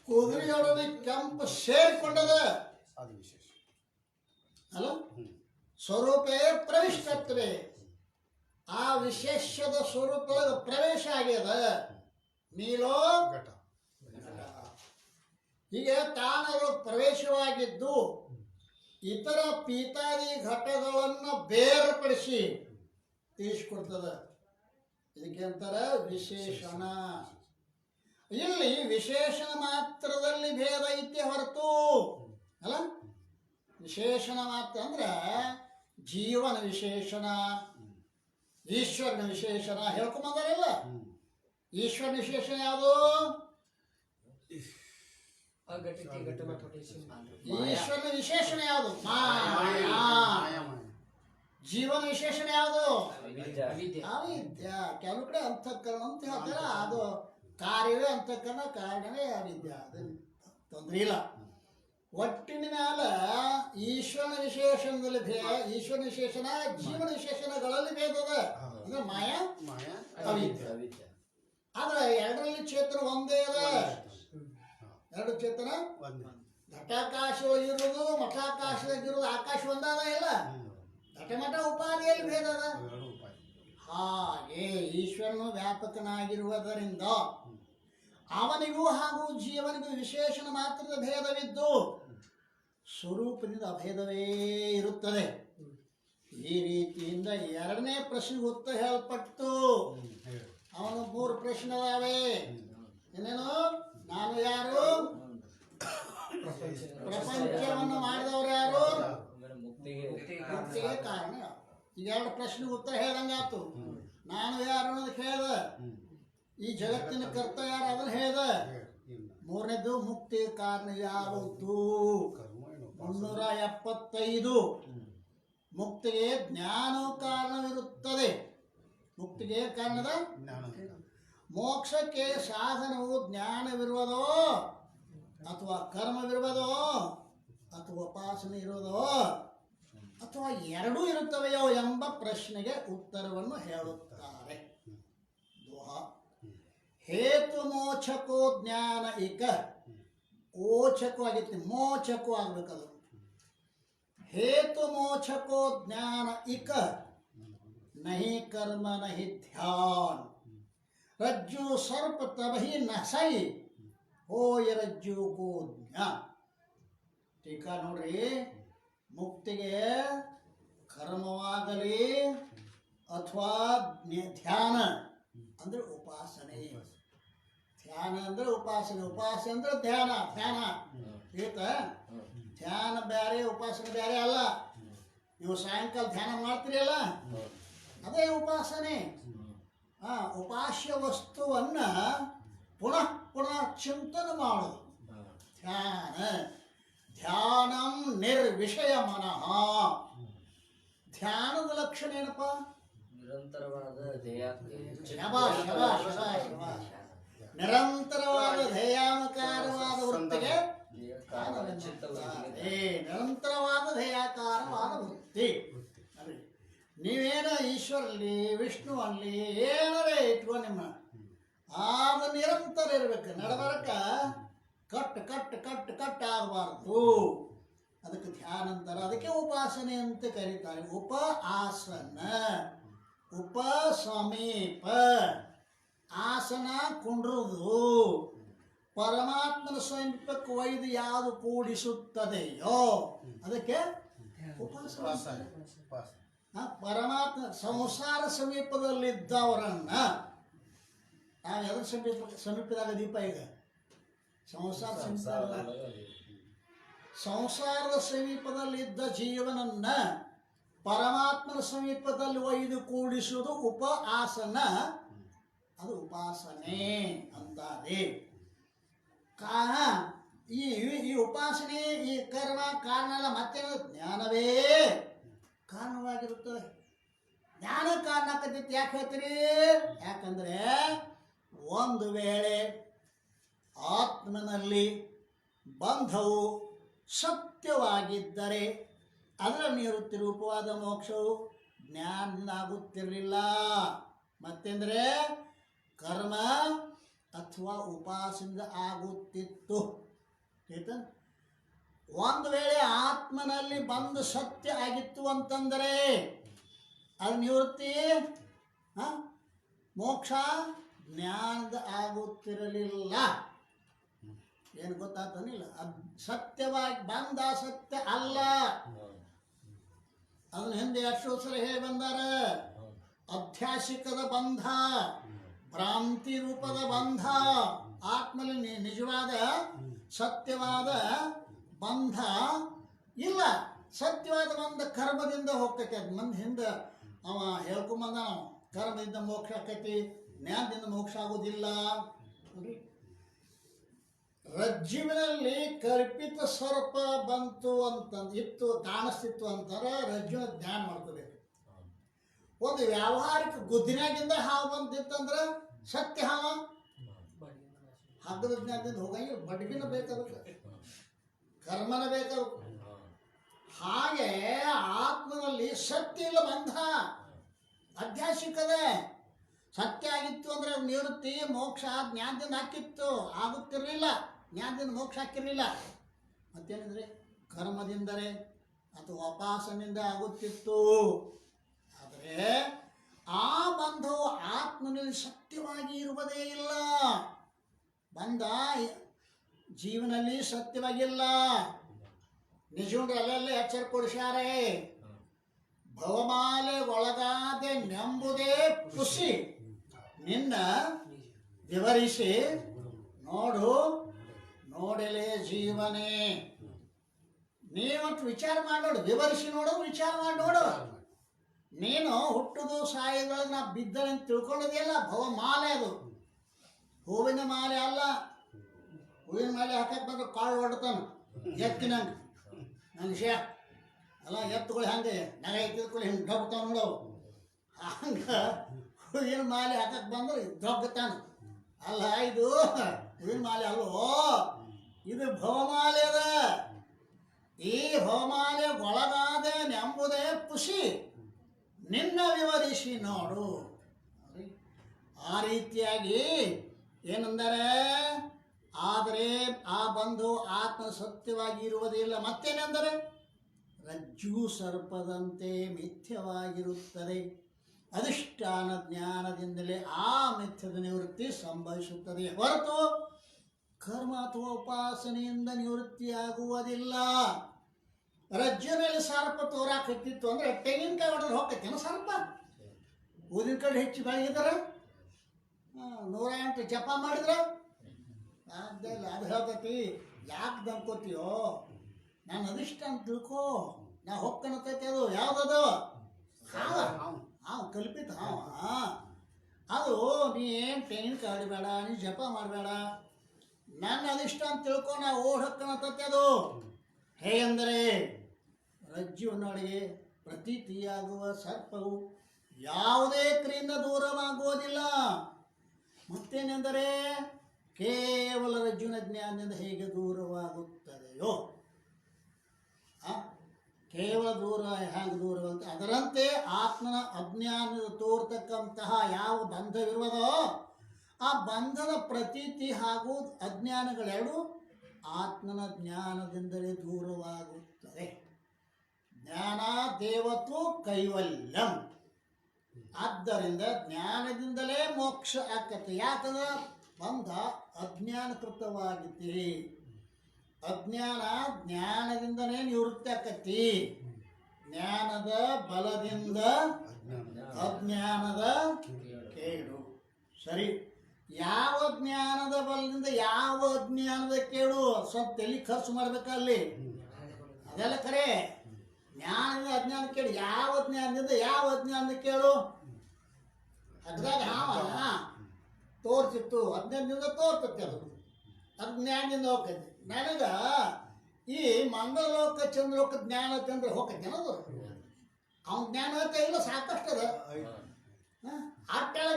ಕುದುರೆಯೊಡನೆ ಕೆಂಪು ಸೇರಿಕೊಂಡದ, ಅದು ವಿಶೇಷ ಅಲ್ಲ? ಸ್ವರೂಪೇ ಪ್ರವಿಷ್ಟತ್ವೇ, ಆ ವಿಶೇಷದ ಸ್ವರೂಪದ ಪ್ರವೇಶ ಆಗ್ಯದ. ನೀಲೋ ಘಟ ಹೀಗೆ ತಾನಗಳು ಪ್ರವೇಶವಾಗಿದ್ದು ಇತರ ಪೀತಾದಿ ಘಟಗಳನ್ನು ಬೇರ್ಪಡಿಸಿ ತಿಳಿಸ್ಕೊಡ್ತದ. ಇದಕ್ಕೆ ಅಂತಾರ ವಿಶೇಷಣ. ಇಲ್ಲಿ ವಿಶೇಷಣ ಮಾತ್ರದಲ್ಲಿ ಭೇದ ಐತೆ ಹೊರತು ಅಲ್ಲ. ವಿಶೇಷಣ ಮಾತ್ರ ಅಂದ್ರೆ ಜೀವನ ವಿಶೇಷಣ, ಈಶ್ವರನ ವಿಶೇಷಣ ಹೇಳ್ಕೊಂಬಂದಾರಲ್ಲ. ಈಶ್ವರನ ವಿಶೇಷಣ ಯಾವುದು? ಈಶ್ವರನ ವಿಶೇಷಣ ಯಾವುದು? ಮಾಯಾ. ಜೀವನ ವಿಶೇಷಣ ಯಾವುದು? ಅವಿದ್ಯ. ಕೆಲವು ಕಡೆ ಅಂತಃಕರಣ ಅಂತ ಹೇಳ್ತಾರ, ಅದು ಕಾರ್ಯವೇ ಅಂತಃಕರಣ, ಕಾರಣವೇ ಅವಿದ್ಯ. ಅದನ್ನ ತೊಂದರೆ ಇಲ್ಲ. ಒಟ್ಟಿನ ಮ್ಯಾಲ ಈಶ್ವರನ ವಿಶೇಷಣದಲ್ಲಿ ಈಶ್ವರನ ವಿಶೇಷಣ ಜೀವನ ವಿಶೇಷಣಗಳಲ್ಲಿ ಭೇದದ. ಅಂದ್ರೆ ಮಾಯಾ ಅವಿದ್ಯ. ಆದ್ರೆ ಎರಡರಲ್ಲಿ ಚೇತನ ಒಂದೇ ಅದ. ಎರಡು ಚೇತನ ಘಟಾಕಾಶವಾಗಿರೋದು ಮಠಾಕಾಶದಾಗಿರೋದು ಆಕಾಶ ಒಂದಾದ ಇಲ್ಲ. ಘಟಮಠ ಉಪಾಧಿಯಲ್ಲಿ ಭೇದ ಅದ. ಹಾಗೆ ಈಶ್ವರನು ವ್ಯಾಪಕನಾಗಿರುವುದರಿಂದ ಅವನಿಗೂ ಹಾಗೂ ಜೀವನಿಗೂ ವಿಶೇಷಣ ಮಾತ್ರದ ಭೇದವಿದ್ದು ಸ್ವರೂಪದಿಂದ ಅಭೇದವೇ ಇರುತ್ತದೆ. ಈ ರೀತಿಯಿಂದ ಎರಡನೇ ಪ್ರಶ್ನೆಗೆ ಉತ್ತರ ಹೇಳಲ್ಪಟ್ಟು ಅವನು 3 ಪ್ರಶ್ನೆ ಅದಾವೆ. ಏನೇನು? ನಾನು ಯಾರು? ಪ್ರಪಂಚವನ್ನು ಮಾಡಿದವರು ಯಾರು? ಮುಕ್ತಿಗೆ ಕಾರಣ. ಈಗ 2 ಪ್ರಶ್ನೆಗೆ ಉತ್ತರ ಹೇಳ್ದಂಗಾತು. ನಾನು ಯಾರು ಅನ್ನೋದಕ್ಕೆ ಹೇಳ್ದ, ಈ ಜಗತ್ತಿನ ಕರ್ತ ಯಾರು ಅದನ್ನ ಹೇಳ್ದ. 3ನೇದು ಮುಕ್ತಿ ಕಾರಣ ಯಾವುದು? 375. ಮುಕ್ತಿಗೆ ಜ್ಞಾನ ಕಾರಣವಿರುತ್ತದೆ. ಮುಕ್ತಿಗೆ ಕಾರಣದ ಮೋಕ್ಷಕ್ಕೆ ಸಾಧನವು ಜ್ಞಾನವಿರುವುದೋ ಅಥವಾ ಕರ್ಮವಿರುವುದೋ ಅಥವಾ ಉಪಾಸನೆ ಇರುವುದೋ ಅಥವಾ ಎರಡೂ ಇರುತ್ತವೆಯೋ ಎಂಬ ಪ್ರಶ್ನೆಗೆ ಉತ್ತರವನ್ನು ಹೇಳುತ್ತಾರೆ. ಹೇತು ಮೋಚಕೋ ಜ್ಞಾನ ಇಕ. ಓಚಕೋ ಆಗಿತ್ತು, ಮೋಚಕೋ ಆಗ್ಬೇಕದು. ಹೇತು ಮೋಚಕೋ ಜ್ಞಾನ ಇಕ ನಹಿ ಕರ್ಮ ನಹಿ ಧ್ಯಾನ. ರಜ್ಜು ಸರ್ಪ ತಬಹಿ ನಸೈ ಹೋಯ ರಜ್ಜು ಕೋ ಜ್ಞಾನ. ಟೀಕಾ ನೋಡ್ರಿ. ಮುಕ್ತಿಗೆ ಕರ್ಮವಾಗಲಿ ಅಥವಾ ಧ್ಯಾನ ಅಂದ್ರೆ ಉಪಾಸನೆ. ಧ್ಯಾನ ಅಂದ್ರೆ ಉಪಾಸನೆ, ಉಪಾಸನೆ ಅಂದ್ರೆ ಧ್ಯಾನ. ಧ್ಯಾನ ಈತ ಧ್ಯಾನ ಬೇರೆ ಉಪಾಸನೆ ಬೇರೆ ಅಲ್ಲ. ನೀವು ಸಾಯಂಕಾಲ ಧ್ಯಾನ ಮಾಡ್ತೀರಿ ಅಲ್ಲ, ಅದೇ ಉಪಾಸನೆ. ಉಪಾಸ್ಯ ವಸ್ತುವನ್ನ ಪುನಃ ಪುನಃ ಚಿಂತನೆ ಮಾಡೋದು ಧ್ಯಾನ. ಧ್ಯಾನಂ ನಿರ್ವಿಷಯ ಮನಃ. ಧ್ಯಾನದ ಲಕ್ಷಣ ಏನಪ್ಪ? ನಿರಂತರವಾದ ನಿರಂತರವಾದ ಧ್ಯೇಯಾನುಕಾರವಾದ ವೃತ್ತಿಗೆ ನಿರಂತರವಾದ ಧ್ಯೇಯಾಕಾರವಾದ ವೃತ್ತಿ. ನೀವೇನ ಈಶ್ವರಲ್ಲಿ ವಿಷ್ಣು ಅಲ್ಲಿ ಏನಾರೇ ಇಟ್ಕೊ, ನಿಮ್ಮ ಅದು ನಿರಂತರ ಇರ್ಬೇಕು. ನಡಬರಕ ಕಟ್ ಕಟ್ ಕಟ್ ಕಟ್ ಆಗಬಾರ್ದು. ಅದಕ್ಕೆ ಧ್ಯಾನ ಅಂತಾರೆ. ಅದಕ್ಕೆ ಉಪಾಸನೆ ಅಂತ ಕರೀತಾರೆ. ಉಪ ಆಸನ, ಉಪ ಸಮೀಪ. ಆಸನ ಕುಂಡ್ರುದು, ಪರಮಾತ್ಮನ ಸಮೀಪಕ್ಕೆ ಒಯ್ದು ಯಾವುದು ಕೂಡಿಸುತ್ತದೆಯೋ ಅದಕ್ಕೆ ಉಪಾಸನೆ. ಪರಮಾತ್ಮ ಸಂಸಾರ ಸಮೀಪದಲ್ಲಿದ್ದವರನ್ನ ನಾವು ಎದ್ರ ಸಮೀಪದಾಗ ದೀಪ ಈಗ ಸಂಸಾರದ ಸಮೀಪದಲ್ಲಿದ್ದ ಜೀವನನ್ನ ಪರಮಾತ್ಮನ ಸಮೀಪದಲ್ಲಿ ಒಯ್ದು ಕೂಡಿಸುವುದು ಉಪಾಸನ. ಅದು ಉಪಾಸನೆ ಅಂತಾರೆ. ಈ ಉಪಾಸನೆ ಈ ಕರ್ಮ ಕಾರಣ ಅಲ್ಲ, ಮತ್ತೆ ಜ್ಞಾನವೇ ಕಾರಣವಾಗಿರುತ್ತದೆ. ಜ್ಞಾನ ಕಾರಣ ಆಕತೈತಿ. ಯಾಕೆ ಹೇಳ್ತೀರಿ? ಯಾಕಂದ್ರೆ ಒಂದು ವೇಳೆ ಆತ್ಮನಲ್ಲಿ ಬಂಧವು ಸತ್ಯವಾಗಿದ್ದರೆ ಅದರ ನಿವೃತ್ತಿ ರೂಪವಾದ ಮೋಕ್ಷವು ಜ್ಞಾನದಿಂದ ಆಗುತ್ತಿರಲಿಲ್ಲ. ಮತ್ತೆಂದರೆ ಕರ್ಮ ಅಥವಾ ಉಪಾಸನೆಯಿಂದ ಆಗುತ್ತಿತ್ತು. ಒಂದು ವೇಳೆ ಆತ್ಮನಲ್ಲಿ ಬಂದು ಸತ್ಯ ಆಗಿತ್ತು ಅಂತಂದರೆ ಅದು ನಿವೃತ್ತಿ ಮೋಕ್ಷ ಜ್ಞಾನದ ಆಗುತ್ತಿರಲಿಲ್ಲ. ಏನು ಗೊತ್ತಾಗ್ತಾನಿಲ್ಲ. ಸತ್ಯವಾಗಿ ಬಂದ ಸತ್ಯ ಅಲ್ಲ. ಅದನ್ನ ಹಿಂದೆ ಎಷ್ಟೋ ಸಲ ಹೇಳಿ ಬಂದಾರ. ಅಧ್ಯಾಸಿಕದ ಬಂಧ, ಭ್ರಾಂತಿ ರೂಪದ ಬಂಧ, ಆತ್ಮಲ್ಲಿ ನಿಜವಾದ ಸತ್ಯವಾದ ಬಂಧ ಇಲ್ಲ. ಸತ್ಯವಾದ ಬಂಧ ಕರ್ಮದಿಂದ ಹೋಗ್ತೈತಿ. ಅದು ಮಂದಿ ಹಿಂದೆ ಅವ ಹೇಳ್ಕೊಂಬಂದ ನಾವು ಕರ್ಮದಿಂದ ಮೋಕ್ಷ ಆಕೈತಿ, ಜ್ಞಾನದಿಂದ ಮೋಕ್ಷ ಆಗೋದಿಲ್ಲ. ರಜ್ಜುವಿನಲ್ಲಿ ಕಲ್ಪಿತ ಸರ್ಪ ಬಂತು ಅಂತಂದು ಇತ್ತು ಕಾಣಿಸ್ತಿತ್ತು ಅಂತಾರೆ. ರಜ್ಜುವಿನ ಧ್ಯಾನ ಮಾಡ್ಕೋಬೇಕು. ಒಂದು ವ್ಯಾವಹಾರಿಕ ಗುದ್ದಿನಾಗಿಂದ ಹಾವು ಬಂದಿತ್ತಂದ್ರೆ ಸತ್ಯ ಹಾವ ಹಗ್ಗದ ಜ್ಞಾನದಿಂದ ಹೋಗಂಗಿಲ್ಲ. ಬಡ್ಗಿನ ಬೇಕಾಗುತ್ತೆ, ಕರ್ಮನ ಬೇಕಾಗುತ್ತೆ. ಹಾಗೆ ಆತ್ಮನಲ್ಲಿ ಸತ್ಯ ಇಲ್ಲ, ಬಂಧ ಅಧ್ಯಾಸಿಕದೆ. ಸತ್ಯ ಆಗಿತ್ತು ಅಂದ್ರೆ ನಿವೃತ್ತಿ ಮೋಕ್ಷ ಜ್ಞಾನದಿಂದ ಹಾಕಿತ್ತು, ಆಗುತ್ತಿರಲಿಲ್ಲ. ಜ್ಞಾನದಿಂದ ಮೋಕ್ಷ ಹಾಕಿರಲಿಲ್ಲ. ಮತ್ತೇನಿದ್ರೆ ಕರ್ಮದಿಂದರೆ ಅಥವಾ ಉಪಾಸನೆಯಿಂದ ಆಗುತ್ತಿತ್ತು. ಆದರೆ ಆ ಬಂಧವು ಆತ್ಮನಲ್ಲಿ ಸತ್ಯವಾಗಿ ಇರುವುದೇ ಇಲ್ಲ. ಬಂಧ ಜೀವನಲ್ಲಿ ಸತ್ಯವಾಗಿಲ್ಲ. ನಿಜುಂಡ್ರು ಅಲ್ಲೆಲ್ಲ ಎಚ್ಚರ ಕೊಡಿಸ್ಯಾರೆ. ಭವಮಾಲೆ ಒಳಗಾದೆ ನೆಂಬುದೇ ಖುಷಿ ನಿನ್ನ ವಿವರಿಸಿ ನೋಡು ನೋಡಲೇ ಜೀವನೇ. ನೀವತ್ತು ವಿಚಾರ ಮಾಡಿ ನೋಡು, ವಿವರಿಸಿ ನೋಡು, ವಿಚಾರ ಮಾಡಿ ನೋಡು. ನೀನು ಹುಟ್ಟುದು ಸಾಯೋದ್ರೊಳಗೆ ನಾ ಬಿದ್ದರೆ ಅಂತ ತಿಳ್ಕೊಳ್ಳೋದಿಲ್ಲ. ಭವಮಾಲೆ ಅದು ಹೂವಿನ ಮಾಲೆ ಅಲ್ಲ. ಹೂವಿನ ಮಾಲೆ ಹಾಕಕ್ಕೆ ಬಂದ್ರೆ ಕಾಳು ಹೊಡ್ತಾನ ಎತ್ತಿನಂಗೆ. ನನ್ನ ವಿಷಯ ಅಲ್ಲ, ಎತ್ತುಗಳು ಹಂಗೆ ನಗ ಎತ್ತಿದ್ಕೊಳ್ಳಿ ಹಿಂಗೆ ಡೊಗ್ತಾವ ನೋಡು. ಹಂಗೆ ಹೂವಿನ ಮಾಲೆ ಹಾಕಕ್ಕೆ ಬಂದ್ರೆ ಡೊಗ್ತಾನ. ಅಲ್ಲ, ಇದು ಹೂವಿನ ಮಾಲೆ ಅಲ್ವೋ, ಇದು ಭವಮಾಲೆ ಅದ. ಈ ಭವಮಾಲೆ ಒಳಗಾದೆ ನೆಂಬುದೇ ಖುಷಿ ನಿನ್ನ ವಿವರಿಸಿ ನೋಡು. ಆ ರೀತಿಯಾಗಿ ಏನಂದರೆ, ಆದರೆ ಆ ಬಂಧು ಆತ್ಮ ಸತ್ಯವಾಗಿ ಇರುವುದಿಲ್ಲ. ಮತ್ತೇನೆಂದರೆ ರಜ್ಜು ಸರ್ಪದಂತೆ ಮಿಥ್ಯವಾಗಿರುತ್ತದೆ. ಅಧಿಷ್ಠಾನ ಜ್ಞಾನದಿಂದಲೇ ಆ ಮಿಥ್ಯದ ನಿವೃತ್ತಿ ಸಂಭವಿಸುತ್ತದೆ ಹೊರತು ಕರ್ಮ ಅಥವಾ ಉಪಾಸನೆಯಿಂದ ನಿವೃತ್ತಿಯಾಗುವುದಿಲ್ಲ. ರಜ್ಜುನಲ್ಲಿ ಸರ್ಪ ತೋರಾಕತ್ತಿತ್ತು ಅಂದ್ರೆ ತೆಂಗಿನಕಾಯಿ ಹೊಡೆದ್ರೆ ಹೋಗ್ತೈತೇನು ಸರ್ಪ? ಊದಿನ ಕಡೆ ಹೆಚ್ಚು ಬೆಳಗಿದ್ರೆ 108 ಜಪ ಮಾಡಿದ್ರೆ ಅದೆಲ್ಲ ಅದು ಹೇಳ್ತೈತಿ. ಯಾಕೆ ದನ್ಕೋತೀಯೋ? ನಾನು ಅದಿಷ್ಟ ಅಂತ ತಿಳ್ಕೋ. ನಾ ಹೊಕ್ಕನತೈತಿ. ಅದು ಯಾವುದದು? ಹಾವು ಕಲ್ಪಿತ ಹಾವ. ಅದು ನೀ ಏನು ತೆಂಗಿನಕಾಯಿ ಹೊಡಿಬೇಡ, ನೀ ಜಪ ಮಾಡಬೇಡ. ನನ್ನ ಅದಿಷ್ಟ ಅಂತ ತಿಳ್ಕೊ. ನಾ ಓಡ್ ಹೊಕ್ಕನತೈತಿ. ಅದು ಹೇಗೆಂದರೆ ರಜ್ಜುವಿನೊಳಗೆ ಪ್ರತೀತಿಯಾಗುವ ಸರ್ಪವು ಯಾವುದೇ ಕ್ರಿಯೆಯಿಂದ ದೂರವಾಗುವುದಿಲ್ಲ. ಮತ್ತೇನೆಂದರೆ ಕೇವಲ ರಜ್ಜುವಿನ ಜ್ಞಾನದಿಂದ ಹೇಗೆ ದೂರವಾಗುತ್ತದೆಯೋ ಕೇವಲ ದೂರ ಹೇಗೆ ದೂರವಂತ ಅದರಂತೆ ಆತ್ಮನ ಅಜ್ಞಾನದ ತೋರ್ತಕ್ಕಂತಹ ಯಾವ ಬಂಧವಿರುವುದೋ ಆ ಬಂಧದ ಪ್ರತೀತಿ ಹಾಗೂ ಅಜ್ಞಾನಗಳೆರಡು ಆತ್ಮನ ಜ್ಞಾನದಿಂದಲೇ ದೂರವಾಗುತ್ತದೆ. ಜ್ಞಾನ ದೇವತು ಕೈವಲ್ಯಂ. ಆದ್ದರಿಂದ ಜ್ಞಾನದಿಂದಲೇ ಮೋಕ್ಷ ಆಕತ್ತೆ. ಯಾಕಂದ್ರೆ ಬಂಧ ಅಜ್ಞಾನಕೃತವಾಗಿದೆ. ಅಜ್ಞಾನ ಜ್ಞಾನದಿಂದನೇ ನಿವೃತ್ತಿ ಆಕತಿ. ಜ್ಞಾನದ ಬಲದಿಂದ ಅಜ್ಞಾನದ ಕೇಡು. ಸರಿ, ಯಾವ ಜ್ಞಾನದ ಬಲದಿಂದ ಯಾವ ಅಜ್ಞಾನದ ಕೇಡು? ಸ್ವಲ್ಪ ತಲೆ ಖರ್ಚು ಮಾಡ್ಬೇಕಲ್ಲಿ. ಅದೆಲ್ಲ ಖರೆ. ಜ್ಞಾನದಿಂದ ಅಜ್ಞಾನ ಕೇಳು. ಯಾವ ಜ್ಞಾನದಿಂದ ಯಾವ ಅಜ್ಞಾನದ ಕೇಳು? ಅದ್ರಾಗ ಹಾವ ತೋರ್ಸಿತ್ತು, ಅಜ್ಞಾನದಿಂದ ತೋರ್ತತಿ. ಅದು ಜ್ಞಾನದಿಂದ ಹೋಗ್ತೈತಿ. ನನಗ ಈ ಮಂಗಳಲೋಕ ಚಂದ್ರಲೋಕ ಜ್ಞಾನ ಚಂದ್ರ ಹೋಗ್ತೈತಿ ಅನ್ನೋದು ಅವನ ಜ್ಞಾನ ಐತೆ ಇಲ್ಲ, ಸಾಕಷ್ಟು ಅದ.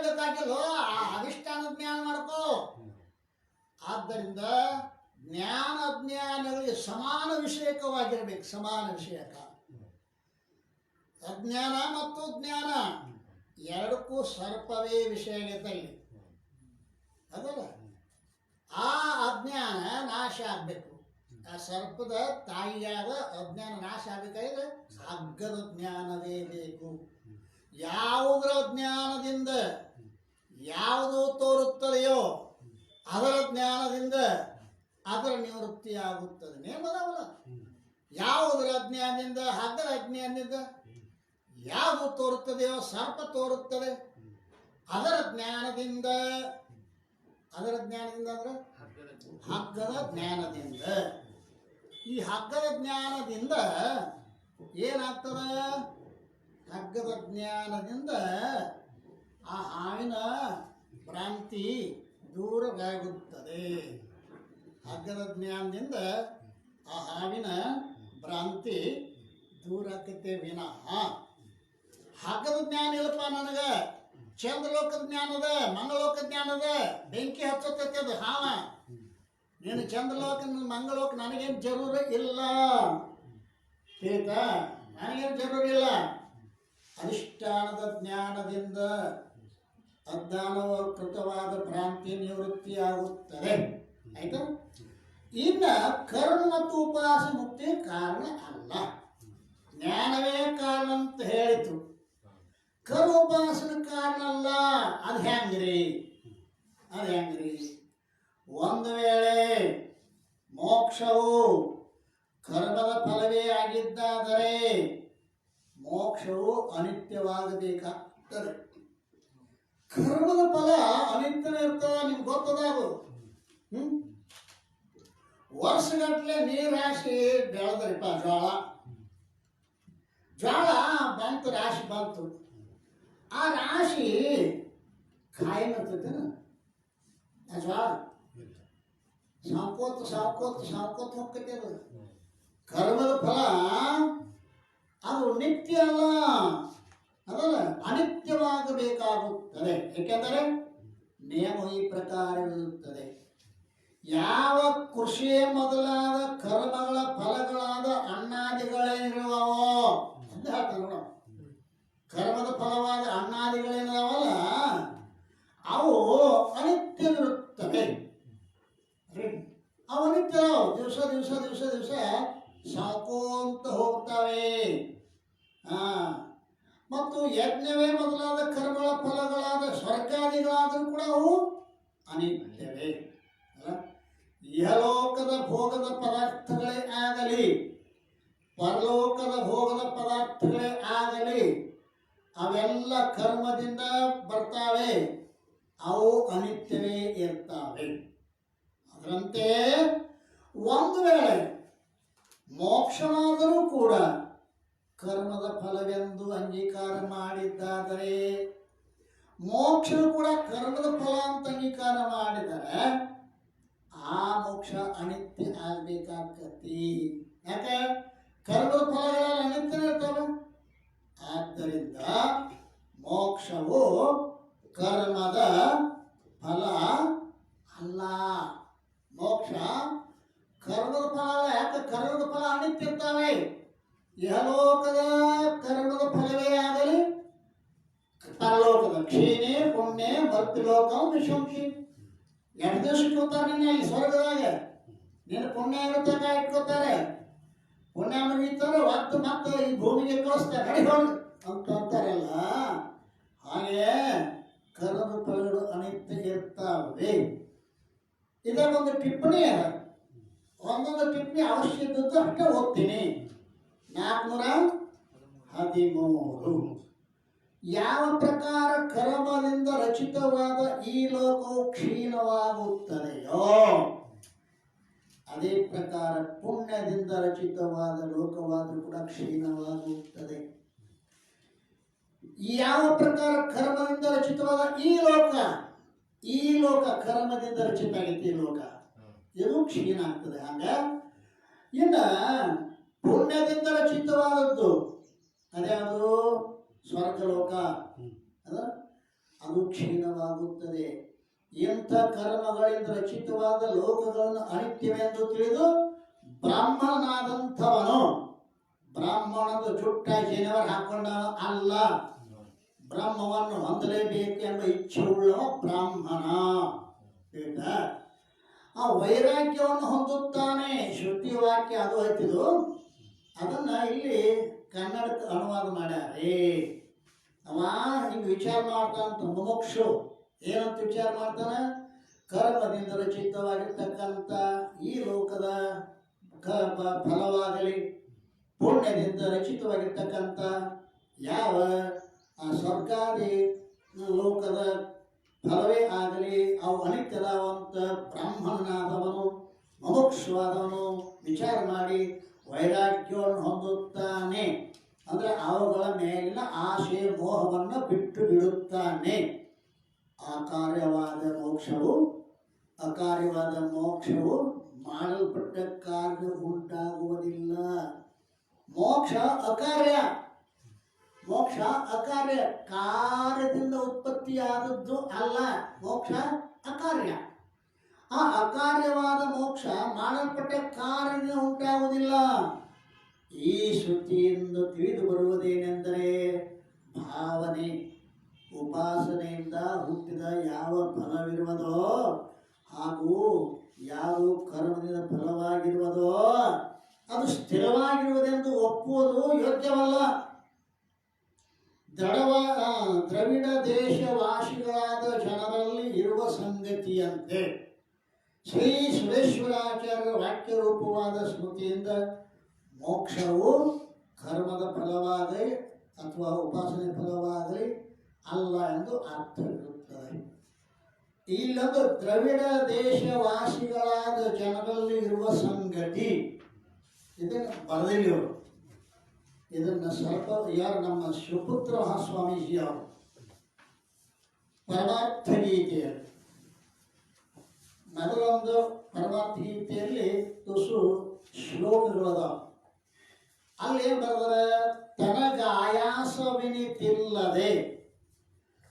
ಬೇಕಾಗಿಲ್ಲೋ ಅಧಿಷ್ಠಾನ ಜ್ಞಾನ ಮಾಡ್ಕೋ. ಆದ್ದರಿಂದ ಜ್ಞಾನ ಅಜ್ಞಾನಗಳಿಗೆ ಸಮಾನ ವಿಷಯಕವಾಗಿರ್ಬೇಕು. ಸಮಾನ ವಿಷಯಕ. ಅಜ್ಞಾನ ಮತ್ತು ಜ್ಞಾನ ಎರಡಕ್ಕೂ ಸರ್ಪವೇ ವಿಷಯತೆ. ಅದಲ್ಲ, ಆ ಅಜ್ಞಾನ ನಾಶ ಆಗ್ಬೇಕು. ಆ ಸರ್ಪದ ತಾಯಿಯಾದ ಅಜ್ಞಾನ ನಾಶ ಆಗ್ಬೇಕಾದ್ರೆ ಹಗ್ಗದ ಜ್ಞಾನವೇ ಬೇಕು. ಯಾವುದರ ಜ್ಞಾನದಿಂದ ಯಾವುದು ತೋರುತ್ತದೆಯೋ ಅದರ ಜ್ಞಾನದಿಂದ ಅದರ ನಿವೃತ್ತಿ ಆಗುತ್ತದೆ. ನೇಮದವಲ್ಲ. ಯಾವುದರ ಅಜ್ಞಾನದಿಂದ, ಹಗ್ಗದ ಅಜ್ಞಾನದಿಂದ ಯಾವುದು ತೋರುತ್ತದೆಯೋ ಸರ್ಪ ತೋರುತ್ತದೆ. ಅದರ ಜ್ಞಾನದಿಂದ ಅಂದ್ರೆ ಹಗ್ಗದ ಜ್ಞಾನದಿಂದ. ಈ ಹಗ್ಗದ ಜ್ಞಾನದಿಂದ ಏನಾಗ್ತದ? ಹಗ್ಗದ ಜ್ಞಾನದಿಂದ ಆ ಹಾವಿನ ಭ್ರಾಂತಿ ದೂರವಾಗುತ್ತದೆ. ಹಗ್ಗದ ಜ್ಞಾನದಿಂದ ಆ ಹಾವಿನ ಭ್ರಾಂತಿ ದೂರ ಆಕತೆ ವಿನಃ ಹಗ್ಗದ ಜ್ಞಾನ ಇಲ್ಲಪ್ಪ ನನಗೆ. ಚಂದ್ರಲೋಕದ ಜ್ಞಾನದ, ಮಂಗಳಲೋಕ ಜ್ಞಾನದ, ಬೆಂಕಿ ಹಚ್ಚತೈತೆ ಅದು ಹಾವ. ನೀನು ಚಂದ್ರಲೋಕ ಮಂಗಳಲೋಕ ನನಗೇನು ಜರೂರು ಇಲ್ಲ. ತಿಳಿತಾ? ನನಗೇನು ಜರೂರು ಇಲ್ಲ. ಅಧಿಷ್ಠಾನದ ಜ್ಞಾನದಿಂದ ಅಜ್ಞಾನಕೃತವಾದ ಭ್ರಾಂತಿ ನಿವೃತ್ತಿಯಾಗುತ್ತದೆ. ಆಯ್ತಾ? ಇನ್ನು ಕರ್ಮ ಮತ್ತು ಉಪವಾಸ ಮುಕ್ತಿ ಕಾರಣ ಅಲ್ಲ, ಜ್ಞಾನವೇ ಕಾರಣ ಅಂತ ಹೇಳಿತು. ಕರ್ಮೋಪಾಸನ ಕಾರಣ ಅಲ್ಲ. ಅದು ಹೆಂಗ್ರಿ? ಒಂದು ವೇಳೆ ಮೋಕ್ಷವು ಕರ್ಮದ ಫಲವೇ ಆಗಿದ್ದಾದರೆ ಮೋಕ್ಷವು ಅನಿತ್ಯವಾಗಬೇಕಾಗ್ತದೆ. ಕರ್ಮದ ಫಲ ಅನಿತ್ಯವೇ ಇರ್ತದ. ನಿಮ್ಗೆ ಗೊತ್ತದ ಅದು. ವರ್ಷಗಟ್ಟಲೆ ನೀರು ಹಾಕಿ ಬೆಳೆದ್ರಿಪ್ಪ ಜ್ವಾಳ ಬಂತು, ರಾಶಿ ಬಂತು. ಆ ರಾಶಿ ಕಾಯಿ ಬರ್ತೈತೇನ? ಆ ಜ್ವಾಳ ಸಾವ್ಕೋತ ಹೋಗ್ತೈತೆ. ಅದು ಕರ್ಮದ ಫಲ ಅದು ನಿತ್ಯ ಅಲ್ಲ, ಅದಲ್ಲ, ಅನಿತ್ಯವಾಗಬೇಕಾಗುತ್ತದೆ. ಏಕೆಂದರೆ ನಿಯಮ ಈ ಪ್ರಕಾರವಿರುತ್ತದೆ. ಯಾವ ಕೃಷಿ ಮೊದಲಾದ ಕರ್ಮಗಳ ಫಲಗಳಾದ ಅಣ್ಣಾದಿಗಳೇನಿರುವವೋ ಅಂತ ಹೇಳ್ತಾರೆ ನೋಡ. ಕರ್ಮದ ಫಲವಾದ ಅಣ್ಣಾದಿಗಳೇನಿದಾವಲ್ಲ ಅವು ಅನಿತ್ಯವಿರುತ್ತವೆ. ಅವು ಅನಿತ್ಯ. ದಿವಸ ಸಾಕೋಂತ ಹೋಗ್ತವೆ. ಮತ್ತು ಯಜ್ಞವೇ ಮೊದಲಾದ ಕರ್ಮಗಳ ಫಲಗಳಾದ ಸ್ವರ್ಗಾದಿಗಳಾದರೂ ಕೂಡ ಅವು ಅನಿತ್ಯವೇ. ಇಹಲೋಕದ ಭೋಗದ ಪದಾರ್ಥಗಳೇ ಆಗಲಿ, ಪರಲೋಕದ ಭೋಗದ ಪದಾರ್ಥಗಳೇ ಆಗಲಿ, ಅವೆಲ್ಲ ಕರ್ಮದಿಂದ ಬರ್ತಾವೆ. ಅವು ಅನಿತ್ಯವೇ ಇರ್ತಾವೆ. ಅದರಂತೆ ಒಂದು ವೇಳೆ ಮೋಕ್ಷವಾದರೂ ಕೂಡ ಕರ್ಮದ ಫಲವೆಂದು ಅಂಗೀಕಾರ ಮಾಡಿದ್ದಾದರೆ, ಮೋಕ್ಷ ಕೂಡ ಕರ್ಮದ ಫಲ ಅಂತ ಅಂಗೀಕಾರ ಮಾಡಿದರೆ ಆ ಮೋಕ್ಷ ಅನಿತ್ಯ ಆಗ್ಬೇಕಾಗತಿ. ಯಾಕೆ? ಕರ್ಮದ ಫಲಗಳಲ್ಲಿ ಅನಿತ್ಯ ಇರ್ತವೆ. ಆದ್ದರಿಂದ ಮೋಕ್ಷವು ಕರ್ಮದ ಫಲ ಅಲ್ಲ. ಮೋಕ್ಷ ಕರ್ಮದ ಫಲ ಅಲ್ಲ. ಯಾಕೆ? ಕರ್ಮದ ಫಲ ಅನಿತ್ಯ ಇರ್ತವೆ. ಇಹಲೋಕದ ಕರ್ಮದ ಫಲವೇ ಆಗಲಿ, ಪರಲೋಕದ ಕ್ಷೀಣೆ ಪುಣ್ಯ ಭಕ್ತಿಲೋಕ ವಿಷಂಕ್ಷಿ. ಎರಡು ದಿವಸ ಇಟ್ಕೋತಾರೆ ನಿನ್ನ ಇಲ್ಲಿ ಸ್ವರ್ಗದಾಗ. ನಿನ್ನ ಪುಣ್ಯ ಇರುತ್ತಾಗ ಇಟ್ಕೋತಾರೆ. ಪುಣ್ಯ ಮುಗಿತಾರೆ ಒತ್ತು ಮತ್ತೆ ಈ ಭೂಮಿಗೆ ಕಳಿಸ್ತಾರೆ. ನಡಿಕೊಂಡು ಅಂತ ಅಂತಾರಲ್ಲ, ಹಾಗೆ ಕರ್ಮದ ಫಲಗಳು ಅನಿತ್ಯ ಇರ್ತಾವೆ. ಇದಕ್ಕೊಂದು ಟಿಪ್ಪಣಿ ಅದ. ಒಂದೊಂದು ಟಿಪ್ಪಣಿ ಅವಶ್ಯ ಇದ್ದದ್ದು ಅಷ್ಟೇ ಓದ್ತೀನಿ. 413. ಯಾವ ಪ್ರಕಾರ ಕರ್ಮದಿಂದ ರಚಿತವಾದ ಈ ಲೋಕವು ಕ್ಷೀಣವಾಗುತ್ತದೆಯೋ ಅದೇ ಪ್ರಕಾರ ಪುಣ್ಯದಿಂದ ರಚಿತವಾದ ಲೋಕವಾದರೂ ಕೂಡ ಕ್ಷೀಣವಾಗುತ್ತದೆ. ಯಾವ ಪ್ರಕಾರ ಕರ್ಮದಿಂದ ರಚಿತವಾದ ಈ ಲೋಕ ಕರ್ಮದಿಂದ ರಚಿತ ಆಗೈತಿ. ಈ ಲೋಕ ಇದು ಕ್ಷೀಣ ಆಗ್ತದೆ. ಹಂಗ ಇನ್ನ ಪುಣ್ಯದಿಂದ ರಚಿತವಾದದ್ದು ಅದ್ಯಾವುದು ಸ್ವರ್ಗಲೋಕ, ಅದು ಕ್ಷೀಣವಾಗುತ್ತದೆ. ಇಂಥ ಕರ್ಮಗಳಿಂದ ರಚಿತವಾದ ಲೋಕಗಳನ್ನು ಅನಿತ್ಯವೆಂದು ತಿಳಿದು ಬ್ರಾಹ್ಮಣನಾದಂಥವನು, ಬ್ರಾಹ್ಮಣದ ಚುಟ್ಟ ಜನವರ ಹಾಕೊಂಡವ ಅಲ್ಲ, ಬ್ರಹ್ಮವನ್ನು ಹೊಂದಲೇಬೇಕೆಂಬ ಇಚ್ಛೆ ಉಳ್ಳವ ಬ್ರಾಹ್ಮಣ. ಆ ವೈರಾಗ್ಯವನ್ನು ಹೊಂದುತ್ತಾನೆ. ಶ್ರುತಿ ವಾಕ್ಯ ಅದು ಐತಿದು. ಅದನ್ನ ಇಲ್ಲಿ ಕನ್ನಡಕ್ಕೆ ಅನುವಾದ ಮಾಡ್ಯಾರೆ. ಅವ ಹಿಂಗೆ ವಿಚಾರ ಮಾಡ್ತಾನಂತ ಮುಮುಕ್ಷು ಏನಂತ ವಿಚಾರ ಮಾಡ್ತಾನೆ? ಕರ್ಮದಿಂದ ರಚಿತವಾಗಿರ್ತಕ್ಕಂಥ ಈ ಲೋಕದ ಫಲವಾಗಲಿ, ಪುಣ್ಯದಿಂದ ರಚಿತವಾಗಿರ್ತಕ್ಕಂಥ ಯಾವ ಸ್ವರ್ಗಾದಿ ಲೋಕದ ಫಲವೇ ಆಗಲಿ ಅವು ಅನಿತ್ಯದಾವಂತ ಬ್ರಾಹ್ಮಣನಾದವನು ಮುಮುಕ್ಷುವಾದವನು ವಿಚಾರ ಮಾಡಿ ವೈರಾಗ್ಯವನ್ನು ಹೊಂದುತ್ತಾನೆ. ಅಂದರೆ ಅವುಗಳ ಮೇಲಿನ ಆಶೆ ಮೋಹವನ್ನು ಬಿಟ್ಟು ಬಿಡುತ್ತಾನೆ. ಅಕಾರ್ಯವಾದ ಮೋಕ್ಷವು ಮಾಡಲ್ಪಟ್ಟ ಕಾರ್ಯ ಉಂಟಾಗುವುದಿಲ್ಲ. ಮೋಕ್ಷ ಅಕಾರ್ಯ, ಕಾರ್ಯದಿಂದ ಉತ್ಪತ್ತಿಯಾದದ್ದು ಅಲ್ಲ. ಮೋಕ್ಷ ಅಕಾರ್ಯ. ಆ ಅಕಾರ್ಯವಾದ ಮೋಕ್ಷ ಮಾಡಲ್ಪಟ್ಟ ಕಾರ್ಯದಿಂದ ಉಂಟಾಗುವುದಿಲ್ಲ. ಈ ಶ್ರುತಿಯಿಂದ ತಿಳಿದು ಬರುವುದೇನೆಂದರೆ ಭಾವನೆ ಉಪಾಸನೆಯಿಂದ ಹುಟ್ಟಿದ ಯಾವ ಫಲವಿರುವುದೋ ಹಾಗೂ ಯಾವ ಕರ್ಮದಿಂದ ಫಲವಾಗಿರುವುದೋ ಅದು ಸ್ಥಿರವಾಗಿರುವುದೆಂದು ಒಪ್ಪುವುದು ಯೋಗ್ಯವಲ್ಲ. ದ್ರವಿಡ ದೇಶವಾಸಿಗಳಾದ ಜನರಲ್ಲಿ ಇರುವ ಸಂಗತಿಯಂತೆ ಶ್ರೀ ಸುರೇಶ್ವರಾಚಾರ್ಯರ ವಾಕ್ಯ ರೂಪವಾದ ಸ್ಮೃತಿಯಿಂದ ಮೋಕ್ಷವು ಕರ್ಮದ ಫಲವಾಗಲಿ ಅಥವಾ ಉಪಾಸನೆ ಫಲವಾಗಲಿ ಅಲ್ಲ ಎಂದು ಅರ್ಥವಿರುತ್ತದೆ. ಇಲ್ಲೊಂದು ದ್ರವಿಡ ದೇಶವಾಸಿಗಳಾದ ಜನರಲ್ಲಿ ಇರುವ ಸಂಗತಿ ಇದನ್ನು ಬರೆದಿಲ್ಲಿವರು. ಇದನ್ನು ಸ್ವಲ್ಪ ಯಾರು ನಮ್ಮ ಶಿವಪುತ್ರ ಮಹಾಸ್ವಾಮೀಜಿ ಅವರು ಪರಮಾರ್ಥ ಗೀತೆಯಲ್ಲಿ ಮೊದಲೊಂದು ಪರಮಾರ್ಥ ಗೀತೆಯಲ್ಲಿ ತುಸು ಶ್ಲೋಕಗಳದಾವ. ಅಲ್ಲಿ ಏನ್ ಬರೆದರೆ, ತನಗ ಆಯಾಸವಿನಿತಿಲ್ಲದೆ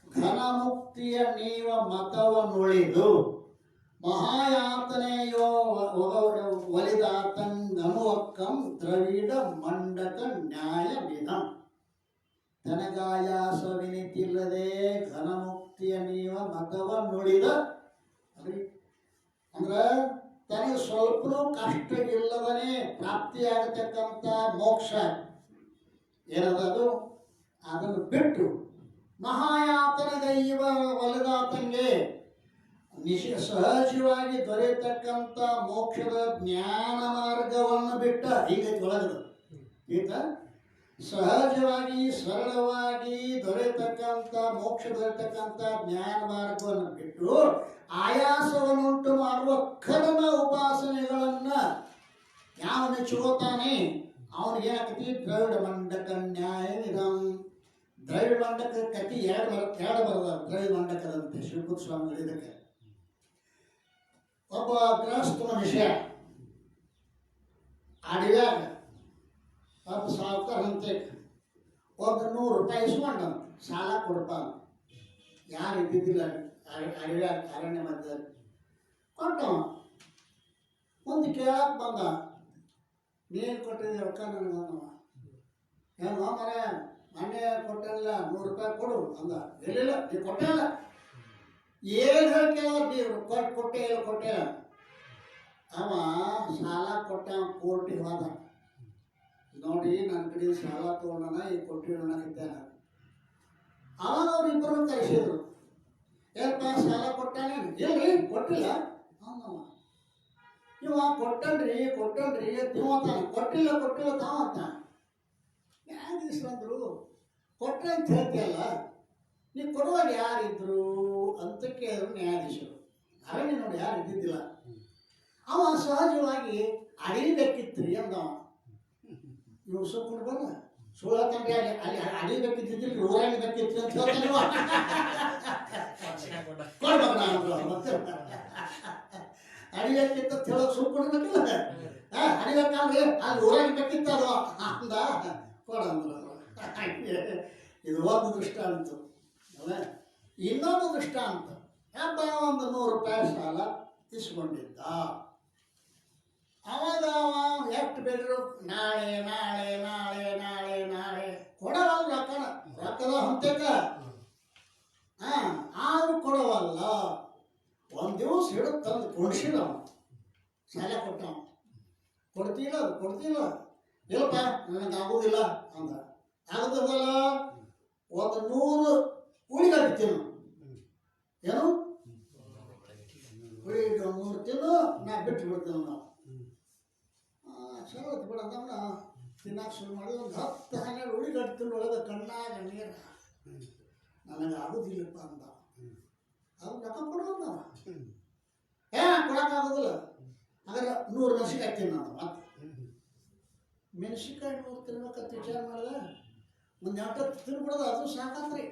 ಘನಮುಕ್ತಿಯ ನೀವ ಮತವನ್ನುಳಿದು ಮಹಾಯಾತನೆಯೋ ಒಲಿದಾತಂಗನುವಕ್ಕಂ ದ್ರವಿಡ ಮಂಡಕ ನ್ಯಾಯ ವಿಧಂ. ತನಗಾಯಾಸವಿನಿತಿಲ್ಲದೆ ಘನಮುಕ್ತಿಯ ನೀವ ಮತವನ್ನುಳಿದ ಅಂದ್ರೆ ತನಗೆ ಸ್ವಲ್ಪ ಕಷ್ಟ ಇಲ್ಲದನೇ ಪ್ರಾಪ್ತಿಯಾಗತಕ್ಕಂಥ ಮೋಕ್ಷ ಏನದದು ಅದನ್ನು ಬಿಟ್ಟು ಮಹಾಯಾತನಗೈವ ಒಲಿದಾತಂಗೆ ಸಹಜವಾಗಿ ದೊರೆಯತಕ್ಕಂಥ ಮೋಕ್ಷದ ಜ್ಞಾನ ಮಾರ್ಗವನ್ನು ಬಿಟ್ಟ ಈಗ ತೊಳಗದು ಈತ ಸಹಜವಾಗಿ ಸರಳವಾಗಿ ದೊರೆಯತಕ್ಕಂಥ ಮೋಕ್ಷ ದೊರೆಯತಕ್ಕಂಥ ಜ್ಞಾನ ಮಾರ್ಗವನ್ನು ಬಿಟ್ಟು ಆಯಾಸವನ್ನುಂಟು ಮಾಡುವ ಕರ್ಮ ಉಪಾಸನೆಗಳನ್ನ ಯಾವ ಮೆಚ್ಚುಕೋತಾನೆ ಅವನಿಗೆ ಏನಾಗ್ತತಿ? ದ್ರವಿಡ ಮಂಡಕ ನ್ಯಾಯ ವಿಧಂ. ದ್ರವಿಡ ಮಂಡಕ ಕತಿ ಎರಡು ಬರದ ದ್ರವಿಡ ಮಂಡಕದಂತೆ ಶಿವಪುತ್ರ ಸ್ವಾಮಿಗಳು. ಇದಕ್ಕೆ ಒಬ್ಬ ಗೃಹಸ್ಥ ಮನುಷ್ಯ ಅಡವ್ಯಾಗ ಒಬ್ಬ ಸಾವುಕಾರಂತೆ ಒಂದು 100 ರೂಪಾಯಿ ಇಸ್ಕೊಂಡ ಸಾಲ ಕೊಡ್ತಾನ. ಯಾರು ಇದ್ದಿದ್ದಿಲ್ಲ ಅಡವ್ಯಾಗ ಅರಣ್ಯ ಮಧ್ಯ ಕೊಟ್ಟವ. ಮುಂದೆ ಕೇಳಕ್ಕೆ ಬಂದ, ನೀನು ಕೊಟ್ಟಿದ್ದೆ ರೊಕ್ಕ ನನಗೆ ಅಂದವ. ಏನೋ ಮರ ಮೊನ್ನೆ ಕೊಟ್ಟಿಲ್ಲ 100 ರೂಪಾಯಿ ಕೊಡು ಅಂದ. ಹೇಳಿಲ್ಲ, ನೀವು ಕೊಟ್ಟೇ ಇಲ್ಲ. ಏನು ಹೇಳ್ಕೇಳ ನೀವು ಕೊಟ್ಟೇ ಇಲ್ಲ. ಅವ ಸಾಲ ಕೊಟ್ಟ ಕೋರ್ಟಿಗೆ ಹೋದ. ನೋಡಿ ನನ್ನ ಕಡೆ ಸಾಲ ತೊಗೊಂಡನ ಈಗ ಕೊಟ್ಟಿವಿ ಅನ್ನಕತ್ತಾನ. ಅವಾಗ ಅವ್ರಿಬ್ಬರು ಕರೆಸಿದ್ರು. ಏನಪ್ಪ ಸಾಲ ಕೊಟ್ಟಾನೆ? ಇಲ್ರಿ ಕೊಟ್ಟಿಲ್ಲ ಅಂದವ. ಇವ ಕೊಟ್ಟನ್ರಿ ತಿವತಾನ, ಕೊಟ್ಟಿಲ್ಲ ತಾವಂತ. ನ್ಯಾಯಾಧೀಶರು ಅಂದ್ರು, ಕೊಟ್ರೆ ಅಂತ ಹೇಳ್ತೀಯಲ್ಲ, ನೀವು ಕೊಡುವಾಗ ಯಾರಿದ್ರು ಅಂತ ಕೇಳಿದ್ರು ನ್ಯಾಯಾಧೀಶರು. ಅರಣ್ಯ ನೋಡಿ ಯಾರು ಇದ್ದಿದ್ದಿಲ್ಲ. ಅವ ಸಹಜವಾಗಿ ಅಡಿಬೇಕಿತ್ರಿ ಅಂದವ. ಇವ್ರು ಸುಮ್ಮನೆ ಬಂದ ಸುಳ್ಳು ಹೇಳ್ತಾನ್ರಿ, ಅಲ್ಲಿ ಅಡಿಬೇಕಿದ್ದಿದ್ರಿ ಊರಾಗಿ ಬೇಕಿತ್ತು ಅಂತ ಹೇಳ್ತಾನೆ. ಕೊಡ್ಬೇಕು ನಾನು ಮತ್ತೆ ಅಡಿಬೇಕಿತ್ತು ಅಂತ ಹೇಳೋದು ಸುಳ್ಳು ಕೊಡ್ಬೇಕಿಲ್ಲ. ಅಡಿಬೇಕಾದ್ರೆ ಅಲ್ಲಿ ಊರಾಗಿ ಬೇಕಿತ್ತು ಅದು ಅಂದ ಕೊಡಂದ್ರು. ಇದು ಒಂದು ದೃಷ್ಟಾಂತ ಅಲ್ಲ. ಇನ್ನೊಂದು ದೃಷ್ಟಾಂತ, ಹಬ್ಬ ಒಂದು 100 ರೂಪಾಯಿ ಸಾಲ ಇಸ್ಕೊಂಡಿದ್ದ. ಅವಾಗ ಅವ ಎಷ್ಟು ಬೇಡ್ರು ನಾಳೆ ನಾಳೆ ನಾಳೆ ನಾಳೆ ನಾಳೆ ಕೊಡವಲ್ಲ ರೊಕ್ಕದ ಹೊಂತಕ. ಆದ್ರೂ ಕೊಡವಲ್ಲ. ಒಂದು ದಿವಸ ಹಿಡಿದು ತಂದು ಕೊಡಿಸಿದ. ಸಾಲ ಕೊಟ್ಟವ. ಕೊಡ್ತಿಲ್ಲ ಇಲ್ಲಪ್ಪ ನನಗೆ ಆಗೋದಿಲ್ಲ ಅಂದ. ಆಗದಲ್ಲ, ಒಂದು 100 ಉಳಿಗಾಡ್ತೀನಿ. ಏನು ಉಳಿ 100 ತಿನ್ನು, ನಾ ಬಿಟ್ಟು ಬಿಡ್ತೇವೆ ನಾವು. ಚಲೋ ಬಿಡೋದನ್ನ ತಿನ್ನಕ್ಕೆ ಶುರು ಮಾಡಿ ಒಂದು 10-12 ಉಳಿಗಟ್ಟು ಒಳಗೆ ಕಣ್ಣಾಗ ನೀರು. ನನಗೆ ಆಗೋದಿಲ್ಲಪ್ಪ ಅಂದ. ಅದು ರೊಕ್ಕ ಕೊಡೋದು ಕೊಡೋಕ್ಕಾಗೋದಿಲ್ಲ. ಹಾಗಾದ್ರೆ 100 ಮೆಣಸಿನ್ಕಾಯಿ ತಿನ್ನ ಮತ್ತೆ. ಮೆಣಸಿನ್ಕಾಯಿ 100 ತಿನ್ಬೇಕಂತ ವಿಚಾರ ಮಾಡಿದೆ. ಒಂದು 8 ತಿನ್ಬಿಡೋದು, ಅದು ಸಾಕಂದ್ರಿ.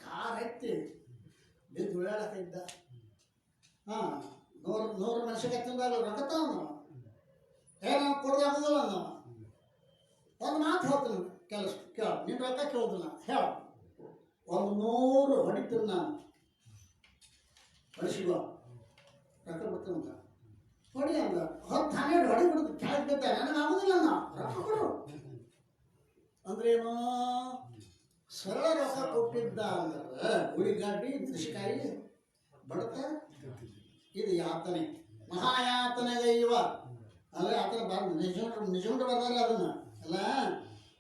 ಖಾರ ಐತಿ ಬಿದ್ದು ಉಳ್ಳಾಡಕ್ಕಿದ್ದ. 100 ಮೆಣಸಿನ್ಕಾಯಿ ತಿಂದಾಗ ರೊಕ್ಕ ತಗೊಂಡು ನಾನು ಕೊಡೋದಾಗೋದಿಲ್ಲ ನಾವು. ಒಂದು ಮಾತು ಹೇಳ್ತೀನಿ, ಕೆಲಸ ಕೇಳ, ನಿನ್ನ ರೊಕ್ಕ ಕೇಳೋದಿಲ್ಲ ಹೇಳ. ಒಂದು 100 ಹೊಡಿತೀನಿ ನಾನು, ಹೊಡಿಸಿಗೋ ರೊಕ್ಕ ಬಿಡ್ತೀನಿ ಅಂತ ಹೊಡಿ ಅಂದ. 10-12 ಹೊಡಿ ಬಿಡುದು ಕೆಳಗೆ ಬಿದ್ದ. ನನಗೆ ಆಗೋದಿಲ್ಲ ನಾ, ರೊಕ್ಕ ಕೊಡು ಅಂದ್ರೇನು? ಸರಳ ರೊಕ್ಕ ಕೊಟ್ಟಿದ್ದ ಅಂದ್ರೆ ಉಳಿಗಡ್ಡಿ ಮೆಣಸಿನ್ಕಾಯಿ ಬಡತ. ಇದು ಯಾತನೆ, ಮಹಾಯಾತನೆಗೈವ. ಅಂದರೆ ಆತನ ನಿಜುಂಡ್ರು ಬರ್ದಾರೆ ಅದನ್ನ ಅಲ್ಲ.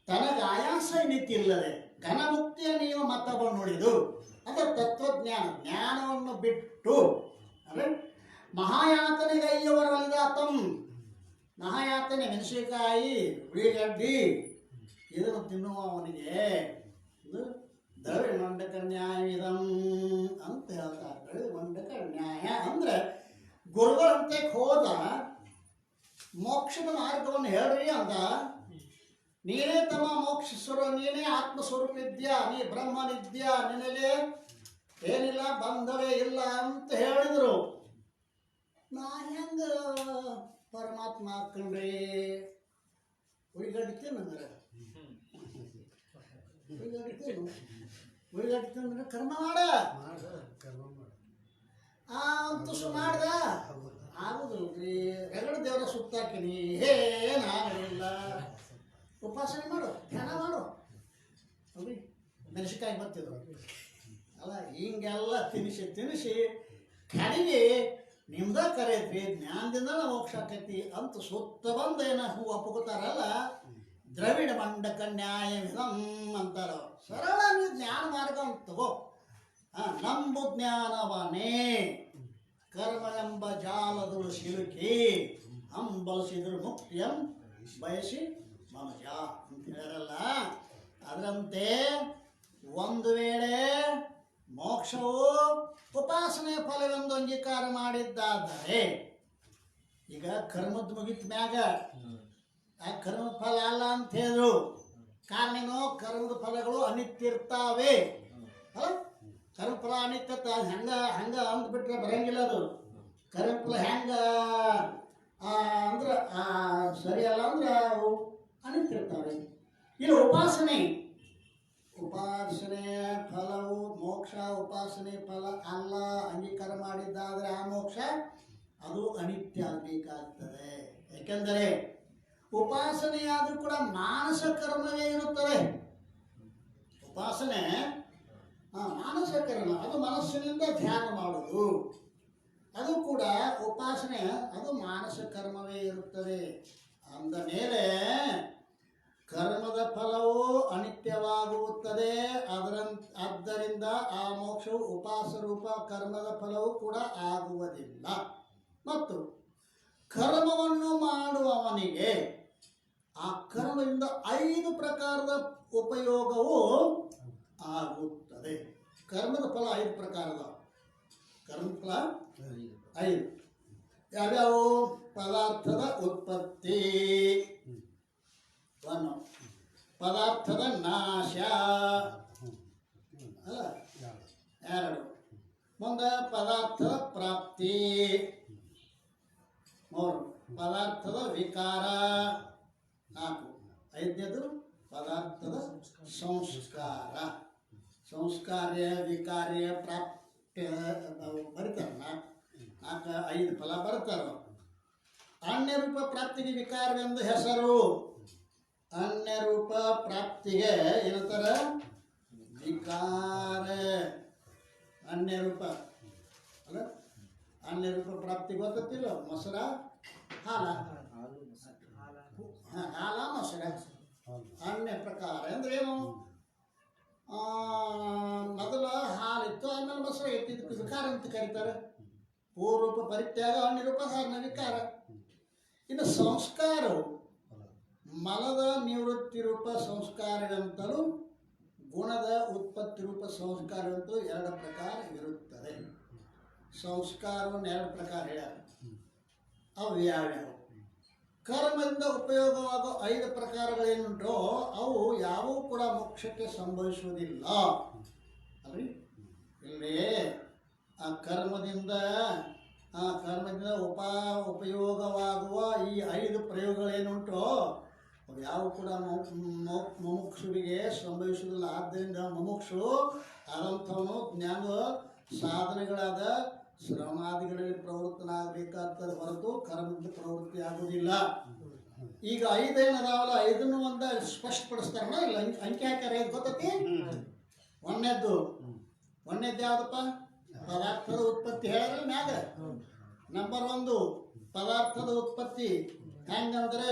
ತನಗೆ ಆಯಾಸ ನಿಂತಿಲ್ಲದೆ ಘನಮುಕ್ತಿಯ ನೀವು ಮತ್ತೊಬ್ಬ ನೋಡಿದು. ಅದು ಜ್ಞಾನವನ್ನು ಬಿಟ್ಟು ಅಂದರೆ ಮಹಾಯಾತನೆಗೈಯವರಲ್ಲಿದ ತಂ. ಮಹಾಯಾತನೆ ಮೆಣಸಿನಕಾಯಿ ಉಳಿಗಡ್ಡಿ ಇದನ್ನು ತಿನ್ನುವವನಿಗೆ ದ್ರವಿಮಂಡಕ ನ್ಯಾಯವಿದಂ ಅಂತ ಹೇಳ್ತಾರೆ. ದ್ರವಿಮಂಡಕ ನ್ಯಾಯ ಅಂದರೆ ಗುರುಗಳಂತೆ ಹೋದ ಮೋಕ್ಷದ ಮಾರ್ಗವನ್ನು ಹೇಳ್ರಿ ಅಂದ. ನೀನೇ ತಮ್ಮ ಮೋಕ್ಷ ಸ್ವರೂಪ, ನೀನೇ ಆತ್ಮಸ್ವರೂಪ ಇದ್ಯಾ, ನೀ ಬ್ರಹ್ಮನಿದ್ಯಾ, ನಿನ್ನಲ್ಲಿ ಏನಿಲ್ಲ ಬಂಧವೇ ಇಲ್ಲ ಅಂತ ಹೇಳಿದ್ರು. ನಾ ಹೆಂಗ ಪರಮಾತ್ಮ ಹಾಕೊಂಡ್ರಿ? ಉಳಿಗಡ್ಡಿ ತಿನ್ನಂದ್ರೆ ಉಳಿಗಡ್ಡಿ ತಿಂದ್ರೆ ಕರ್ಮ ಮಾಡ ಅಂತಸು ಮಾಡ್ದ ಆಗುದಿಲ್ರಿ. ರಗಡ ದೇವರ ಸುತ್ತಾಕಿನಿ, ಏನಾಗಲಿಲ್ಲ. ಉಪಾಸನೆ ಮಾಡು, ಧ್ಯಾನ ಮಾಡು. ನೋಡಿ ಮೆಣಸಿನ್ಕಾಯಿ ಬರ್ತಿದ್ರು ಅಲ್ಲ. ಹಿಂಗೆಲ್ಲ ತಿನ್ನಿಸಿ ಕಡೆಗೆ ನಿಮ್ದ ಕರೆಯತ್ರಿ, ಜ್ಞಾನದಿಂದ ಮೋಕ್ಷ ಆಕೈತಿ ಅಂತ ಸುತ್ತ ಬಂದ ಏನ ಒಪ್ಪುತ್ತಾರಲ್ಲ. ದ್ರವಿಡ ಮಂಡಕ ನ್ಯಾಯವಿದಂ ಅಂತಾರ. ಸರಳ ನೀವು ಜ್ಞಾನ ಮಾರ್ಗ ಅಂತ ತಗೋ. ನಂಬು ಜ್ಞಾನವನೇ ಕರ್ಮ ಎಂಬ ಜಾಲದಳು ಸಿಲುಕಿ ಹಂಬಲಿಸಿದ್ರು ಮುಕ್ತಿಯಂ ಬಯಸಿ ಮನುಜ ಅಂತ ಹೇಳ್ಯಾರಲ್ಲ. ಅದರಂತೆ ಒಂದು ವೇಳೆ ಮೋಕ್ಷವು ಉಪಾಸನೆ ಫಲವೆಂದು ಅಂಗೀಕಾರ ಮಾಡಿದ್ದಾದರೆ, ಈಗ ಕರ್ಮದ ಮುಗಿತ ಮ್ಯಾಗ ಆ ಕರ್ಮದ ಫಲ ಅಲ್ಲ ಅಂತ ಹೇಳಿದ್ರು. ಕಾರಣ ಏನು? ಕರ್ಮದ ಫಲಗಳು ಅನಿತ್ಯ ಇರ್ತಾವೆ ಅಲ್ಲ. ಕರ್ಮಫಲ ಅನಿತ್ಯತ ಹಂಗ ಅಂದ್ಬಿಟ್ರೆ ಬರಂಗಿಲ್ಲ. ಅದು ಕರ್ಮಫಲ ಹೆಂಗ ಅಂದ್ರೆ ಸರಿಯಲ್ಲ ಅಂದ್ರೆ ಅವು ಅನಿತ್ಯ ಇರ್ತಾವೆ. ಇಲ್ಲಿ ಉಪಾಸನೆ ಫಲವು ಮೋಕ್ಷ ಉಪಾಸನೆ ಫಲ ಅಲ್ಲ ಅಂಗೀಕಾರ ಮಾಡಿದ್ದಾದರೆ ಆ ಮೋಕ್ಷ ಅದು ಅನಿತ್ಯ ಆಗಬೇಕಾಗ್ತದೆ. ಏಕೆಂದರೆ ಉಪಾಸನೆಯಾದರೂ ಕೂಡ ಮಾನಸ ಕರ್ಮವೇ ಇರುತ್ತದೆ. ಉಪಾಸನೆ ಮಾನಸ ಕರ್ಮ, ಅದು ಮನಸ್ಸಿನಿಂದ ಧ್ಯಾನ ಮಾಡುವುದು, ಅದು ಕೂಡ ಉಪಾಸನೆ, ಅದು ಮಾನಸ ಕರ್ಮವೇ ಇರುತ್ತದೆ. ಅಂದ ಮೇಲೆ ಕರ್ಮದ ಫಲವು ಅನಿತ್ಯವಾಗುತ್ತದೆ. ಆದ್ದರಿಂದ ಆ ಮೋಕ್ಷವು ಉಪಾಸ ರೂಪ ಕರ್ಮದ ಫಲವು ಕೂಡ ಆಗುವುದಿಲ್ಲ. ಮತ್ತು ಕರ್ಮವನ್ನು ಮಾಡುವವನಿಗೆ ಆ ಕರ್ಮದಿಂದ 5 ಪ್ರಕಾರದ ಉಪಯೋಗವು ಆಗುತ್ತದೆ. ಕರ್ಮದ ಫಲ 5 ಪ್ರಕಾರದ. ಕರ್ಮದ ಫಲ 5 ಯಾವ್ಯಾವು? ಪದಾರ್ಥದ ಉತ್ಪತ್ತಿ, ಒಂದು ಪದಾರ್ಥದ ನಾಶ ಅಲ್ಲ, 2 ಮುಂದೆ ಪದಾರ್ಥದ ಪ್ರಾಪ್ತಿ, 3 ಪದಾರ್ಥದ ವಿಕಾರ, 4 5ನೇದು ಪದಾರ್ಥದ ಸಂಸ್ಕಾರ. ಸಂಸ್ಕಾರ್ಯ ವಿಕಾರ್ಯ ಪ್ರಾಪ್ಯ ಬರೀತಾರೆ, 5 ಫಲ ಬರ್ತಾರ. ಅನ್ಯರೂಪ ಪ್ರಾಪ್ತಿಗೆ ವಿಕಾರವೆಂದು ಹೆಸರು. ಅನ್ಯರೂಪ ಪ್ರಾಪ್ತಿಗೆ ಏನಂತಾರ? ವಿಕಾರ. ಅನ್ಯರೂಪ ಅಲ್ಲ, ಅನ್ಯರೂಪ ಪ್ರಾಪ್ತಿ ಗೊತ್ತಿಲ್ಲ. ಮೊಸರ ಹಾಲ, ಹಾಲ ಮೊಸರ. ಅನ್ಯ ಪ್ರಕಾರ ಅಂದ್ರೆ ಏನು? ಮೊದಲ ಹಾಲಿತ್ತು, ಆಮೇಲೆ ಮೊಸರು ಇತ್ತು, ಇದಕ್ಕೆ ವಿಕಾರ ಅಂತ ಕರೀತಾರೆ. ಪೂರ್ವರೂಪ ಪರಿತ್ಯಾಗ, ಅನ್ಯರೂಪ ಧಾರಣ, ವಿಕಾರ. ಇನ್ನು ಸಂಸ್ಕಾರವು ಮಲದ ನಿವೃತ್ತಿ ರೂಪ ಸಂಸ್ಕಾರವಂತಲೂ ಗುಣದ ಉತ್ಪತ್ತಿ ರೂಪ ಸಂಸ್ಕಾರವಂತಲೂ 2 ಪ್ರಕಾರ ಇರುತ್ತದೆ. ಸಂಸ್ಕಾರವನ್ನು 2 ಪ್ರಕಾರ ಹೇಳ್ಯಾರ. ಅವು ಯಾವ್ಯಾವು? ಕರ್ಮದಿಂದ ಉಪಯೋಗವಾಗೋ 5 ಪ್ರಕಾರಗಳೇನುಂಟೋ ಅವು ಯಾವುವು ಕೂಡ ಮೋಕ್ಷಕ್ಕೆ ಸಂಭವಿಸುವುದಿಲ್ಲ ಅಲ್ರಿ. ಇಲ್ಲಿ ಆ ಕರ್ಮದಿಂದ ಉಪಯೋಗವಾಗುವ ಈ 5 ಪ್ರಯೋಗಗಳೇನುಂಟೋ ಅವು ಯಾವ ಕೂಡ ಮುಮುಕ್ಷುವಿಗೆ ಸಂಭವಿಸುವುದಿಲ್ಲ. ಆದ್ದರಿಂದ ಮುಮುಕ್ಷು ಆದಂಥವನು ಜ್ಞಾನ ಸಾಧನೆಗಳಾದ ಶ್ರವಣಾದಿಗಳಲ್ಲಿ ಪ್ರವೃತ್ತನಾಗಬೇಕಾಗ್ತದೆ ಹೊರತು ಕರ್ಮದಿಂದ ಪ್ರವೃತ್ತಿ ಆಗುವುದಿಲ್ಲ. ಈಗ 5 ಏನದಾವಲ್ಲ, 5 ಒಂದು ಸ್ಪಷ್ಟಪಡಿಸ್ತಾರಲ್ಲ, ಇಲ್ಲ ಅಂಕಿ ಹಾಕ್ಯಾರ. ಇದು ಗೊತ್ತೈತಿ? ಒಂದನೇದ್ದು ಯಾವ್ದಪ್ಪ? ಪದಾರ್ಥದ ಉತ್ಪತ್ತಿ ಹೇಳ್ಯಾರ ಮ್ಯಾಗ. ನಂಬರ್ 1 ಪದಾರ್ಥದ ಉತ್ಪತ್ತಿ ಹೆಂಗಂದ್ರೆ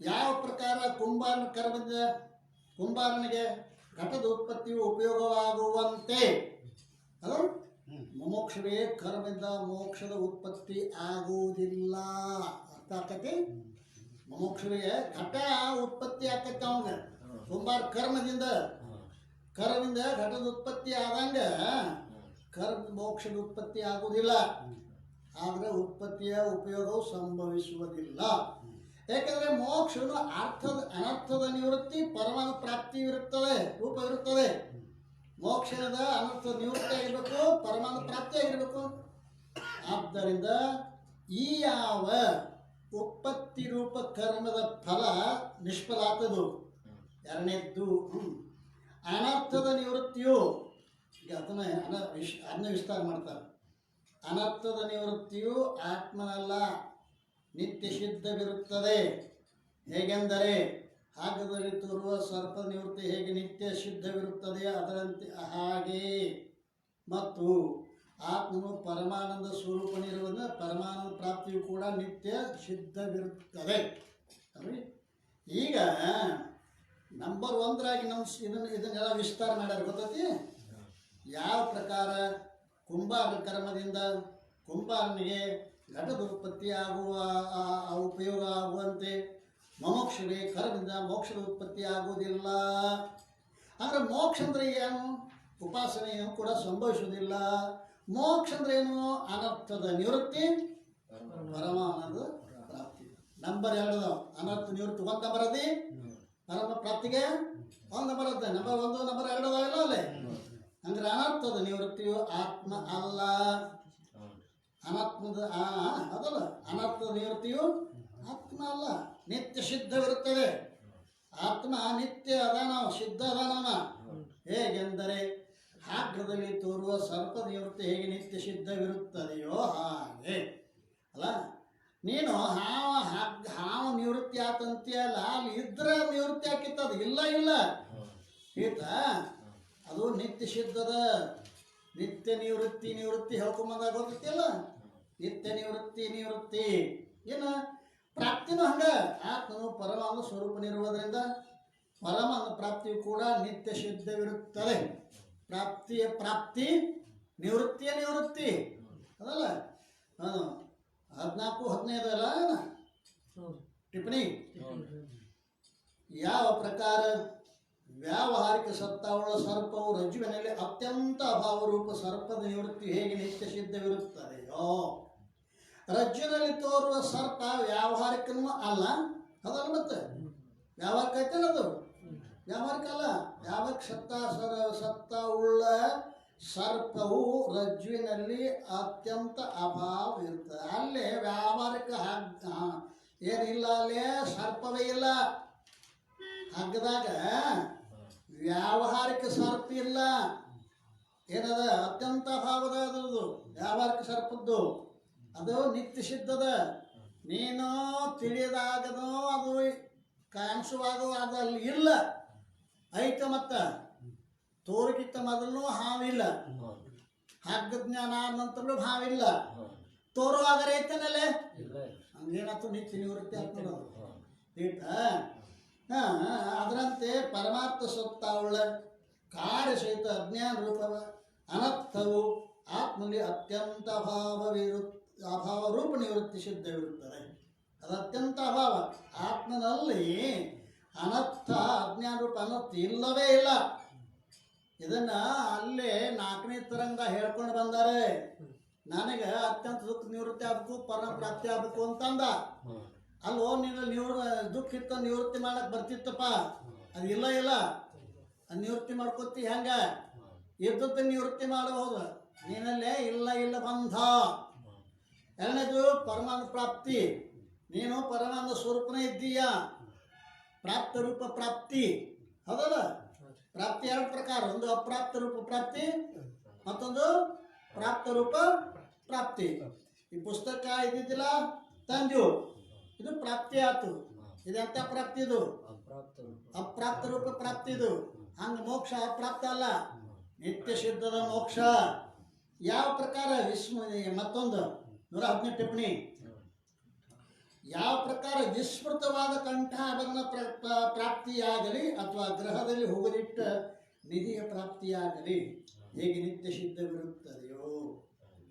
ಯಾವ ಪ್ರಕಾರ ಕುಂಬಾರನ ಕರ್ಮದಿಂದ ಕುಂಬಾರನಿಗೆ ಘಟದ ಉತ್ಪತ್ತಿಯು ಉಪಯೋಗವಾಗುವಂತೆ ಅದು ಮುಮೋಕ್ಷವೇ ಕರ್ಮದಿಂದ ಮೋಕ್ಷದ ಉತ್ಪತ್ತಿ ಆಗುವುದಿಲ್ಲ. ಅರ್ಥ ಆಕತಿ? ಮುಮೋಕ್ಷವಿಗೆ ಘಟ ಉತ್ಪತ್ತಿ ಆಕತಿ. ಅವಂಗ ಕುಂಬಾರ ಕರ್ಮದಿಂದ ಘಟದ ಉತ್ಪತ್ತಿ ಆದಂಗ ಮೋಕ್ಷದ ಉತ್ಪತ್ತಿ ಆಗುವುದಿಲ್ಲ. ಆದರೆ ಉತ್ಪತ್ತಿಯ ಉಪಯೋಗವು ಸಂಭವಿಸುವುದಿಲ್ಲ. ಯಾಕೆಂದರೆ ಮೋಕ್ಷನು ಅನರ್ಥದ ನಿವೃತ್ತಿ, ಪರಮಾತ್ಮ ಪ್ರಾಪ್ತಿ ಇರುತ್ತದೆ, ರೂಪ ಇರುತ್ತದೆ. ಮೋಕ್ಷದ ಅನರ್ಥದ ನಿವೃತ್ತಿ ಆಗಿರಬೇಕು, ಪರಮಾತ್ಮ ಪ್ರಾಪ್ತಿ ಆಗಿರಬೇಕು. ಆದ್ದರಿಂದ ಈ ಯಾವ ಉತ್ಪತ್ತಿ ರೂಪ ಕರ್ಮದ ಫಲ ನಿಷ್ಫಲ ಆಗ್ತದು. 2ನೇದ್ದು ಅನರ್ಥದ ನಿವೃತ್ತಿಯು, ಅದನ್ನ ವಿಸ್ತಾರ ಮಾಡ್ತಾರೆ. ಅನರ್ಥದ ನಿವೃತ್ತಿಯು ಆತ್ಮನಲ್ಲ, ನಿತ್ಯ ಸಿದ್ಧವಿರುತ್ತದೆ. ಹೇಗೆಂದರೆ ಹಾಗದಲ್ಲಿ ತೋರುವ ಸರ್ಪದ ನಿವೃತ್ತಿ ಹೇಗೆ ನಿತ್ಯ ಸಿದ್ಧವಿರುತ್ತದೆ ಅದರಂತೆ ಹಾಗೆ ಮತ್ತು ಆತ್ಮನು ಪರಮಾನಂದ ಸ್ವರೂಪನಿರುವುದರಿಂದ ಪರಮಾನಂದ ಪ್ರಾಪ್ತಿಯು ಕೂಡ ನಿತ್ಯ ಸಿದ್ಧವಿರುತ್ತದೆ. ಈಗ ನಂಬರ್ 1ರಾಗಿ ಇದನ್ನೆಲ್ಲ ವಿಸ್ತಾರ ಮಾಡ್ಯಾರ. ಗೊತ್ತೈತಿ? ಯಾವ ಪ್ರಕಾರ ಕುಂಬಾರ ಕರ್ಮದಿಂದ ಕುಂಬಾರನಿಗೆ ಘಟದ ಉತ್ಪತ್ತಿ ಆಗುವ ಉಪಯೋಗ ಆಗುವಂತೆ ಮೋಕ್ಷವೇ ಕರ್ಮದಿಂದ ಮೋಕ್ಷದ ಉತ್ಪತ್ತಿ ಆಗುವುದಿಲ್ಲ. ಅಂದರೆ ಮೋಕ್ಷ ಅಂದರೆ ಏನು? ಉಪಾಸನೆಯೂ ಕೂಡ ಸಂಭವಿಸುವುದಿಲ್ಲ. ಮೋಕ್ಷ ಅಂದ್ರೆ ಏನು? ಅನರ್ಥದ ನಿವೃತ್ತಿ, ಪರಮಾನಂದ ಪ್ರಾಪ್ತಿ. ನಂಬರ್ 2 ಅನರ್ಥ ನಿವೃತ್ತಿ 1 ನಂಬರ್ ಅದಿ, ಪರಮ ಪ್ರಾಪ್ತಿಗೆ 1 ನಂಬರ್ ಅದ. ನಂಬರ್ 1 ನಂಬರ್ 2 ಅದಾವಿಲ್ಲ ಅಲ್ಲೇ. ಅಂದ್ರೆ ಅನರ್ಥದ ನಿವೃತ್ತಿಯು ಆತ್ಮ ಅಲ್ಲ. ಅದಲ್ಲ, ಅನರ್ಥದ ನಿವೃತ್ತಿಯು ಆತ್ಮ ಅಲ್ಲ, ನಿತ್ಯ ಸಿದ್ಧವಿರುತ್ತದೆ. ಆತ್ಮ ನಿತ್ಯ ಅದಾನ, ಸಿದ್ಧ ಅದಾನ. ಹೇಗೆಂದರೆ ಹಾಗ್ರದಲ್ಲಿ ತೋರುವ ಸರ್ಪ ನಿವೃತ್ತಿ ಹೇಗೆ ನಿತ್ಯ ಸಿದ್ಧವಿರುತ್ತದೆಯೋ ಹಾಗೆ ಅಲ್ಲ. ನೀನು ಹಾವ ನಿವೃತ್ತಿ ಆತಂತಿಯಲ್ಲ, ಅಲ್ಲಿ ಇದ್ರೆ ನಿವೃತ್ತಿ ಆಕಿತ್ತದ, ಇಲ್ಲ ಈತ ಅದು ನಿತ್ಯ ಸಿದ್ಧದ. ನಿತ್ಯ ನಿವೃತ್ತಿ ಹೇಳ್ಕೊಂಬಂದಾಗ ಗೊತ್ತಿಲ್ಲ. ನಿತ್ಯ ನಿವೃತ್ತಿ ಏನು? ಪ್ರಾಪ್ತಿನೂ ಹಂಗ. ಆತ್ಮನು ಪರಮಾತ್ಮ ಸ್ವರೂಪನಿರುವುದರಿಂದ ಪರಮಾತ್ಮ ಪ್ರಾಪ್ತಿಯು ಕೂಡ ನಿತ್ಯ ಸಿದ್ಧವಿರುತ್ತದೆ. ಪ್ರಾಪ್ತಿ, ನಿವೃತ್ತಿ ಅದಲ್ಲ. 14 15 ಅಲ್ಲ ಟಿಪ್ಪಣಿ ಯಾವ ಪ್ರಕಾರ ವ್ಯಾವಹಾರಿಕ ಸತ್ತಾವುಳ್ಳ ಸರ್ಪವು ರಜ್ಜುವಿನಲ್ಲಿ ಅತ್ಯಂತ ಅಭಾವರೂಪ ಸರ್ಪದ ನಿವೃತ್ತಿ ಹೇಗೆ ನಿತ್ಯ ಸಿದ್ಧವಿರುತ್ತದೆಯೋ ರಜ್ಜುನಲ್ಲಿ ತೋರುವ ಸರ್ಪ ವ್ಯಾವಹಾರಿಕನೂ ಅಲ್ಲ ಅದಲ್ಲ ಮತ್ತೆ ವ್ಯಾವಹಾರಿಕ ಐತಲ್ಲ ಅದು ವ್ಯಾವಹಾರಿಕ ಅಲ್ಲ ಯಾವಾಗ ಸತ್ತಾವುಳ್ಳ ಸರ್ಪವು ರಜ್ಜುವಿನಲ್ಲಿ ಅತ್ಯಂತ ಅಭಾವ ಇರ್ತದೆ ಅಲ್ಲೇ ವ್ಯಾವಹಾರಿಕ ಏನಿಲ್ಲ ಅಲ್ಲೇ ಸರ್ಪವೇ ಇಲ್ಲ ಹಗ್ಗದಾಗ ವ್ಯಾವಹಾರಿಕ ಸರ್ಪ ಇಲ್ಲ ಏನದ ಅತ್ಯಂತ ಅಭಾವದ ಅದರದು ವ್ಯಾವಹಾರಿಕ ಸರ್ಪದ್ದು ಅದು ನಿತ್ಯ ಸಿದ್ಧದ ನೀನು ತಿಳಿಯದಾಗದೋ ಅದು ಕಾಣಿಸುವಾಗ ಅದಲ್ಲಿ ಇಲ್ಲ ಐತ ಮತ್ತ ತೋರಿಕಿತ್ತ ಮೊದಲು ಹಾವಿಲ್ಲ ಹಗ್ಗದ ಜ್ಞಾನ ಆದ ನಂತರಲೂ ಹಾವಿಲ್ಲ ತೋರುವಾಗರೆ ಐತನಲ್ಲೇ ಹಂಗೇನಾಯ್ತು ನಿತ್ಯ ನಿವೃತ್ತಿ ಆಗ್ತದೆ ಈತ ಅದರಂತೆ ಪರಮಾತ್ಮ ಸತ್ತಾವುಳ್ಳ ಕಾರ್ಯ ಸಹಿತ ಅಜ್ಞಾನ ರೂಪವ ಅನರ್ಥವು ಆತ್ಮಲ್ಲಿ ಅತ್ಯಂತ ಅಭಾವ ರೂಪ ನಿವೃತ್ತಿ ಸಿದ್ಧವಿರುತ್ತದೆ ಅದು ಅತ್ಯಂತ ಅಭಾವ ಆತ್ಮನಲ್ಲಿ ಅನರ್ಥ ಅಜ್ಞಾನ ರೂಪ ಅನರ್ಥ ಇಲ್ಲವೇ ಇಲ್ಲ ಇದನ್ನ ಅಲ್ಲೇ 4ನೇ ತರಂಗ ಹೇಳ್ಕೊಂಡು ಬಂದಾರೆ ನನಗೆ ಅತ್ಯಂತ ದುಃಖ ನಿವೃತ್ತಿ ಆಗಬೇಕು ಪರಮ ಪ್ರಾಪ್ತಿ ಆಗಬೇಕು ಅಂತಂದ ಅಲ್ಲೋ ನೀನು ದುಃಖ ಇತ್ತ ನಿವೃತ್ತಿ ಮಾಡಕ್ ಬರ್ತಿತ್ತಪ್ಪ ಅದು ಇಲ್ಲ ಅದು ನಿವೃತ್ತಿ ಮಾಡ್ಕೊತಿ ಹೆಂಗ ಇದ್ದದ್ದು ನಿವೃತ್ತಿ ಮಾಡಬಹುದು ನೀನಲ್ಲೇ ಇಲ್ಲ ಬಂಧ ಎರಡನೇದು ಪರಮಾನಂದ ಪ್ರಾಪ್ತಿ ನೀನು ಪರಮಾನಂದ ಸ್ವರೂಪನೇ ಇದ್ದೀಯ ಪ್ರಾಪ್ತ ರೂಪ ಪ್ರಾಪ್ತಿ ಹೌದಲ್ಲ ಪ್ರಾಪ್ತಿ 2 ಪ್ರಕಾರ ಒಂದು ಅಪ್ರಾಪ್ತ ರೂಪ ಪ್ರಾಪ್ತಿ ಮತ್ತೊಂದು ಪ್ರಾಪ್ತ ರೂಪ ಪ್ರಾಪ್ತಿ ಈ ಪುಸ್ತಕ ಇದ್ದಿದ್ದಿಲ್ಲ ತಂದು ಇದು ಪ್ರಾಪ್ತಿ ಆಯ್ತು ಇದೆಂತ ಪ್ರಾಪ್ತಿ ಇದು ಅಪ್ರಾಪ್ತ ರೂಪ ಪ್ರಾಪ್ತಿ ಇದು ಹಂಗ ಮೋಕ್ಷ ಅಪ್ರಾಪ್ತ ಅಲ್ಲ ನಿತ್ಯ ಸಿದ್ಧದ ಮೋಕ್ಷ ಯಾವ ಪ್ರಕಾರ ಮತ್ತೊಂದು 118 ಟಿಪ್ಪಣಿ ಯಾವ ಪ್ರಕಾರ ವಿಸ್ಮೃತವಾದ ಕಂಠಾಭರಣ ಪ್ರಾಪ್ತಿಯಾಗಲಿ ಅಥವಾ ಗ್ರಹದಲ್ಲಿ ಹೋಗದಿಟ್ಟ ನಿಧಿಯ ಪ್ರಾಪ್ತಿಯಾಗಲಿ ಹೇಗೆ ನಿತ್ಯ ಸಿದ್ಧವಿರುತ್ತದೆಯೋ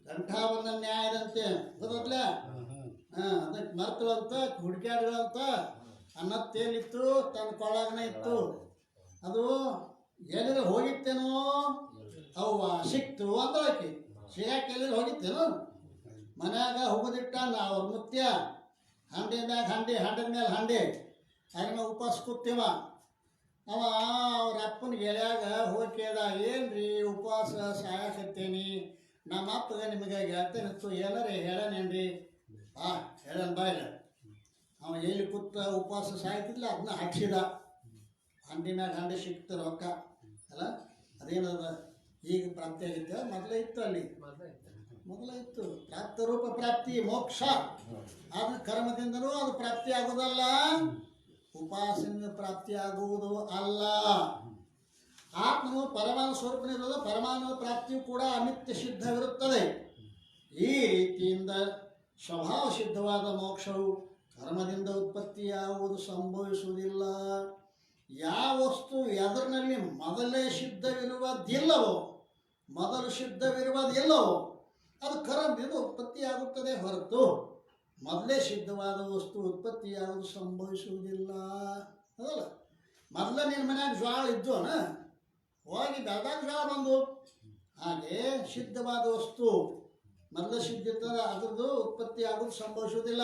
ಕಂಠಾಭರಣ ನ್ಯಾಯದಂತೆ ಗೊತ್ತಲ್ಲ ಅದಕ್ಕೆ ಮರ್ತವಂತ ಹುಡುಕ್ಯಾಡ್ಗಳಂತ ಅನ್ನ ತೇಲಿತ್ತು ತನ್ನ ಕೊಳಗನೆ ಇತ್ತು ಅದು ಎಲ್ಲಿ ಹೋಗಿತ್ತೇನೋ ಅವ್ವ ಸಿಕ್ತು ಅಂದಳಕಿ ಸಿಗಾಕಿ ಎಲ್ಲಿ ಹೋಗಿತ್ತೇನೋ ಮನ್ಯಾಗ ಹೋಗೋದಿಟ್ಟ ಅವ್ರ ಮುತ್ಯ ಹಂಡಿದಾಗ ಹಂಡದ ಮೇಲೆ ಹಂಡೆ ಅದನ್ನ ಉಪವಾಸ ಕೂತೀವ ಅವ ಅವ್ರ ಅಪ್ಪನ ಗೆಳೆಯಾಗ ಹೋಗಿ ಕೇಳ್ದ ಏನ್ರಿ ಉಪವಾಸ ಸಾಯಕತ್ತೇನಿ ನಮ್ಮ ಅಪ್ಪಗ ನಿಮಗೆ ಗೆಳತೇನಿತ್ತು ಎಲ್ಲರೇ ಹೇಳನೇನ್ರಿ ಹೇಳನ್ ಬಾಯಿಲ್ಲ ಅವ ಎಲ್ಲಿ ಕೂತ ಉಪವಾಸ ಸಾಯ್ತಿದ್ಲ ಅದನ್ನ ಹಾಕ್ಸಿದ ಹಂಡಿನಾಗ ಹಂಡೆ ಸಿಕ್ತ ರೊಕ್ಕ ಅಲ್ಲ ಅದೇನದ ಈಗ ಪ್ರಾಪ್ತಿ ಆಗಿತ್ತು ಮೊದಲೇ ಇತ್ತು ಅಲ್ಲಿ ಮೊದಲೇ ಇತ್ತು ಪ್ರಾಪ್ತ ರೂಪ ಪ್ರಾಪ್ತಿ ಮೋಕ್ಷ ಆದ ಕರ್ಮದಿಂದನೂ ಅದು ಪ್ರಾಪ್ತಿ ಆಗುವುದಲ್ಲ ಉಪಾಸನೆಯಿಂದ ಪ್ರಾಪ್ತಿ ಆಗುವುದು ಅಲ್ಲ ಆತ್ಮನು ಪರಮಾಣು ಸ್ವರೂಪನಿರೋದು ಪರಮಾಣು ಪ್ರಾಪ್ತಿಯು ಕೂಡ ಅನಿತ್ಯ ಸಿದ್ಧವಿರುತ್ತದೆ ಈ ರೀತಿಯಿಂದ ಸ್ವಭಾವ ಸಿದ್ಧವಾದ ಮೋಕ್ಷವು ಕರ್ಮದಿಂದ ಉತ್ಪತ್ತಿಯಾಗುವುದು ಸಂಭವಿಸುವುದಿಲ್ಲ ಯಾವ ವಸ್ತು ಎದರಿನಲ್ಲಿ ಮೊದಲೇ ಸಿದ್ಧವಿರುವುದಿಲ್ಲವೋ ಅದು ಕರ್ಮದಿಂದ ಉತ್ಪತ್ತಿಯಾಗುತ್ತದೆ ಹೊರತು ಮೊದಲೇ ಸಿದ್ಧವಾದ ವಸ್ತು ಉತ್ಪತ್ತಿಯಾಗುವುದು ಸಂಭವಿಸುವುದಿಲ್ಲ ಅದಲ್ಲ ಮೊದಲ ನಿನ್ನ ಮನ್ಯಾಗ ಜ್ವಾಳ ಇದ್ದೋನ ಹೋಗಿ ಬೆಳೆದಾಗ ಜ್ವಾಳ ಬಂದು ಹಾಗೆ ಸಿದ್ಧವಾದ ವಸ್ತು ಮೊದಲ ಸಿದ್ಧಿರ್ತದೆ ಅದರದ್ದು ಉತ್ಪತ್ತಿ ಆಗೋದು ಸಂಭವಿಸುವುದಿಲ್ಲ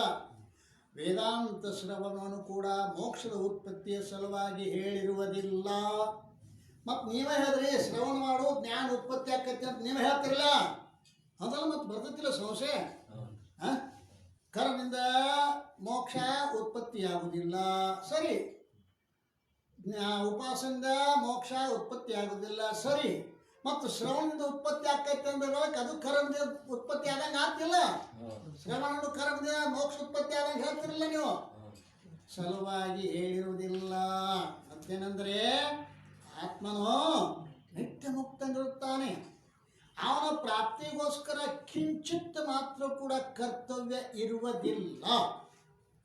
ವೇದಾಂತ ಶ್ರವಣವನ್ನು ಕೂಡ ಮೋಕ್ಷದ ಉತ್ಪತ್ತಿಯ ಸಲುವಾಗಿ ಹೇಳಿರುವುದಿಲ್ಲ ಮತ್ತು ನೀವೇ ಹೇಳಿದ್ರಿ ಶ್ರವಣ ಮಾಡು ಜ್ಞಾನ ಉತ್ಪತ್ತಿ ಆಕೈತಿ ಅಂತ ನೀವೇ ಹೇಳ್ತಿರಲ್ಲ ಅದಲ್ಲ ಮತ್ತು ಬರ್ತೈತಿಲ್ಲ ಸಂಶಯ ಕರ್ಮದಿಂದ ಮೋಕ್ಷ ಉತ್ಪತ್ತಿಯಾಗುವುದಿಲ್ಲ ಸರಿ ಉಪಾಸನೆಯಿಂದ ಮೋಕ್ಷ ಉತ್ಪತ್ತಿ ಆಗುವುದಿಲ್ಲ ಸರಿ ಮತ್ತು ಶ್ರವಣದಿಂದ ಉತ್ಪತ್ತಿ ಆಕೈತೆ ಅಂದ್ರೆ ಅದು ಕರ್ಮದಿಂದ ಉತ್ಪತ್ತಿ ಆದಂಗೆ ಆಗ್ತಿಲ್ಲ ಶ್ರವಣ ಕರ್ಮದಿಂದ ಮೋಕ್ಷ ಉತ್ಪತ್ತಿ ಆದಂಗೆ ಹೇಳ್ತಿರಲ್ಲ ನೀವು ಸಲುವಾಗಿ ಹೇಳಿರುವುದಿಲ್ಲ ಮತ್ತೇನೆಂದರೆ ಆತ್ಮನು ನಿತ್ಯ ಮುಕ್ತನಿರುತ್ತಾನೆ ಅವನ ಪ್ರಾಪ್ತಿಗೋಸ್ಕರ ಕಿಂಚಿತ್ ಮಾತ್ರ ಕೂಡ ಕರ್ತವ್ಯ ಇರುವುದಿಲ್ಲ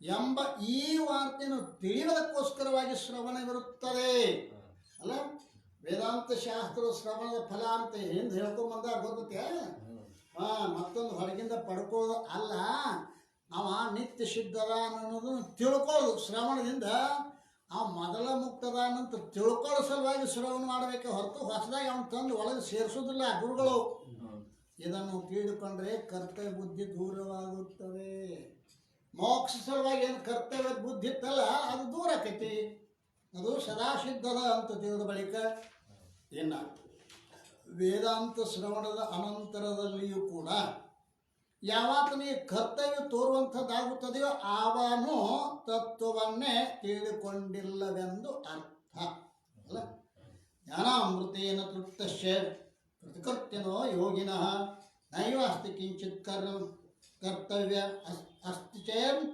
ಎಂಬ ಈ ವಾರ್ತೆಯನ್ನು ತಿಳಿಯುವುದಕ್ಕೋಸ್ಕರವಾಗಿ ಶ್ರವಣವಿರುತ್ತದೆ ಅಲ್ಲ ವೇದಾಂತ ಶಾಸ್ತ್ರ ಶ್ರವಣದ ಫಲ ಅಂತ ಹಿಂದೆ ಹೇಳ್ಕೊಂಬಂದ ಗೊತ್ತೈತೆ ಮತ್ತೊಂದು ಹೊರಗಿಂದ ಪಡ್ಕೋದು ಅಲ್ಲ ಅವ ನಿತ್ಯ ಸಿದ್ಧದ ಅನ್ನೋದನ್ನು ತಿಳ್ಕೊಳ್ಳೋದು ಶ್ರವಣದಿಂದ ಅವ ಮೊದಲ ಮುಕ್ತದಾನಂತ ತಿಳ್ಕೊಳ್ಳೋ ಸಲುವಾಗಿ ಶ್ರವಣ ಮಾಡಬೇಕೆ ಹೊರತು ಹೊಸದಾಗಿ ಅವನು ತಂದು ಒಳಗೆ ಸೇರಿಸೋದಿಲ್ಲ ಗುರುಗಳು. ಇದನ್ನು ತಿಳಿದುಕೊಂಡ್ರೆ ಕರ್ತವ್ಯ ಬುದ್ಧಿ ದೂರವಾಗುತ್ತವೆ. ಮೋಕ್ಷ ಸಲುವಾಗಿ ಏನು ಕರ್ತವ್ಯ ಬುದ್ಧಿ ಇತ್ತಲ್ಲ ಅದು ದೂರ ಆಕೈತಿ. ಅದು ಸದಾ ಸಿದ್ಧದ ಅಂತ ತಿಳಿದ ಬಳಿಕ ಇನ್ನು ವೇದಾಂತ ಶ್ರವಣದ ಅನಂತರದಲ್ಲಿಯೂ ಕೂಡ ಯಾವಾತನಿಗೆ ಕರ್ತವ್ಯ ತೋರುವಂಥದ್ದಾಗುತ್ತದೆಯೋ ಆವನು ತತ್ವವನ್ನೇ ತಿಳಿದುಕೊಂಡಿಲ್ಲವೆಂದು ಅರ್ಥ ಅಲ್ಲ. ಜ್ಞಾನಾಮೃತೇನ ತೃಪ್ತಶ್ಚ ಪ್ರತಿಕೃತ್ಯನೋ ಯೋಗಿನಃ ನೈವ ಅಸ್ತಿ ಕಿಂಚಿತ್ ಕರ್ತವ್ಯ ಅಸ್ತಿ ಚೇನ್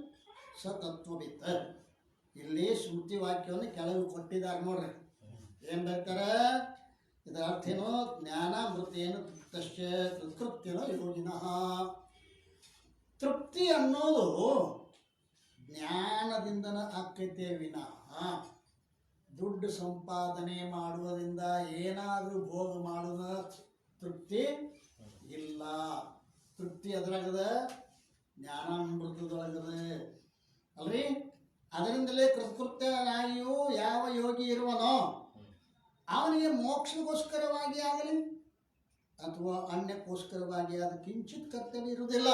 ಸ ತತ್ವವಿತ್ತ. ಇಲ್ಲಿ ಸ್ಮೃತಿ ವಾಕ್ಯವನ್ನು ಕೆಳಗೆ ಕೊಟ್ಟಿದ್ದಾರೆ ನೋಡ್ರಿ. ಏನು ಬರ್ತಾರೆ ಇದರ ಅರ್ಥ ಏನೋ ಜ್ಞಾನಾಮೃತೇನ ತೃಪ್ತಶ್ಚ ಪ್ರತಿಕೃತ್ಯನೋ ಯೋಗಿನಃ. ತೃಪ್ತಿ ಅನ್ನೋದು ಜ್ಞಾನದಿಂದನ ಆಕೈತೆ ವಿನಃ ದುಡ್ಡು ಸಂಪಾದನೆ ಮಾಡುವುದರಿಂದ ಏನಾದರೂ ಭೋಗ ಮಾಡುವ ತೃಪ್ತಿ ಇಲ್ಲ. ತೃಪ್ತಿ ಅದ್ರಾಗದ ಜ್ಞಾನಾಮೃತದೊಳಗದ ಅಲ್ರಿ. ಅದರಿಂದಲೇ ಕೃತಕೃತ್ಯನಾಗಿಯೂ ಯಾವ ಯೋಗಿ ಇರುವನೋ ಅವನಿಗೆ ಮೋಕ್ಷಗೋಸ್ಕರವಾಗಿ ಆಗಲಿ ಅಥವಾ ಅನ್ಯಕ್ಕೋಸ್ಕರವಾಗಿ ಅದು ಕಿಂಚಿತ್ ಕರ್ತವ್ಯ ಇರುವುದಿಲ್ಲ.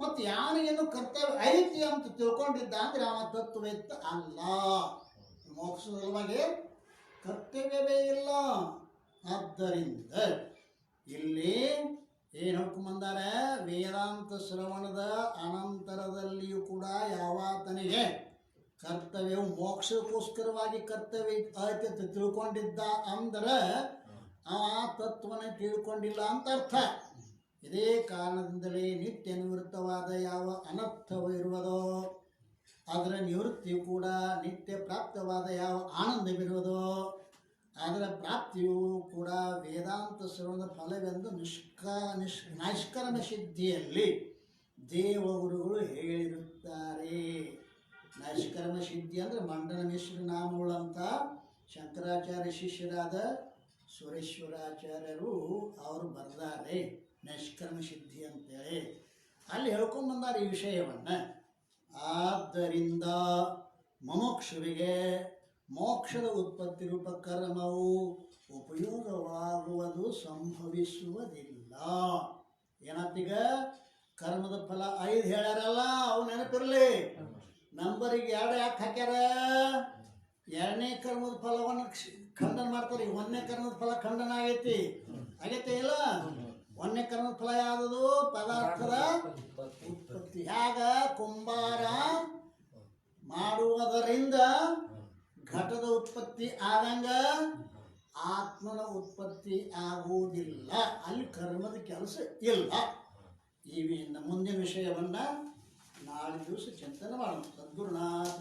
ಮತ್ತು ಯಾವನಿಗೇನು ಕರ್ತವ್ಯ ಐತಿ ಅಂತ ತಿಳ್ಕೊಂಡಿದ್ದ ಅಂದ್ರೆ ಅವನ ತತ್ವವೇತ್ತ ಅಲ್ಲ. ಮೋಕ್ಷದ ಸಲುವಾಗಿ ಕರ್ತವ್ಯವೇ ಇಲ್ಲ. ಆದ್ದರಿಂದ ಇಲ್ಲಿ ಏನು ಹೇಳ್ಕೊಂಬಂದಾರೆ, ವೇದಾಂತ ಶ್ರವಣದ ಅನಂತರದಲ್ಲಿಯೂ ಕೂಡ ಯಾವಾತನಿಗೆ ಕರ್ತವ್ಯವು ಮೋಕ್ಷಕ್ಕೋಸ್ಕರವಾಗಿ ಕರ್ತವ್ಯ ಐತೆ ಅಂತ ತಿಳ್ಕೊಂಡಿದ್ದ ಅಂದ್ರೆ ಅವ ತತ್ವನೇ ತಿಳ್ಕೊಂಡಿಲ್ಲ ಅಂತ ಅರ್ಥ. ಇದೇ ಕಾರಣದಿಂದಲೇ ನಿತ್ಯ ನಿವೃತ್ತವಾದ ಯಾವ ಅನರ್ಥವಿರುವುದೋ ಅದರ ನಿವೃತ್ತಿಯು ಕೂಡ ನಿತ್ಯ ಪ್ರಾಪ್ತವಾದ ಯಾವ ಆನಂದವಿರುವುದೋ ಅದರ ಪ್ರಾಪ್ತಿಯು ಕೂಡ ವೇದಾಂತ ಶ್ರವಣದ ಫಲವೆಂದು ನೈಷ್ಕರ್ಮ ಸಿದ್ಧಿಯಲ್ಲಿ ದೇವಗುರುಗಳು ಹೇಳಿರುತ್ತಾರೆ. ನೈಷ್ಕರ್ಮ ಸಿದ್ಧಿ ಅಂದರೆ ಮಂಡನ ಮಿಶ್ರ ನಾಮಗಳಂತ ಶಂಕರಾಚಾರ್ಯ ಶಿಷ್ಯರಾದ ಸುರೇಶ್ವರಾಚಾರ್ಯರು ಅವರು ಬರೆದಾರೆ ನೈಷ್ಕರ್ಮ ಸಿದ್ಧಿ ಅಂತೇಳಿ. ಅಲ್ಲಿ ಹೇಳ್ಕೊಂಡ್ಬಂದಾರೆ ಈ ವಿಷಯವನ್ನು. ಆದ್ದರಿಂದ ಮುಮುಕ್ಷುವಿಗೆ ಮೋಕ್ಷದ ಉತ್ಪತ್ತಿ ರೂಪ ಕರ್ಮವು ಉಪಯೋಗವಾಗುವುದು ಸಂಭವಿಸುವುದಿಲ್ಲ. ಏನಾಗ್ತೀಗ ಕರ್ಮದ ಫಲ 5 ಹೇಳ್ಯಾರಲ್ಲ ಅವು ನೆನಪಿರಲಿ. ನಂಬರಿಗೆ 2 ಯಾಕೆ ಹಾಕ್ಯಾರ? 2ನೇ ಕರ್ಮದ ಫಲವನ್ನು ಖಂಡನ ಮಾಡ್ತಾರೆ. 1ನೇ ಕರ್ಮದ ಫಲ ಖಂಡನ ಆಗೈತಿ ಇಲ್ಲ. 1ನೇ ಕರ್ಮದ ಫಲ ಯಾವುದು? ಪದಾರ್ಥದ ಉತ್ಪತ್ತಿ. ಯಾಗ ಕುಂಬಾರ ಮಾಡುವುದರಿಂದ ಘಟದ ಉತ್ಪತ್ತಿ ಆದಂಗ ಆತ್ಮನ ಉತ್ಪತ್ತಿ ಆಗುವುದಿಲ್ಲ. ಅಲ್ಲಿ ಕರ್ಮದ ಕೆಲಸ ಇಲ್ಲ. ಈ ಮುಂದಿನ ವಿಷಯವನ್ನ ನಾಳೆ ದಿವಸ ಚಿಂತನೆ ಮಾಡೋಣ. ಸದ್ಗುರುನಾಥ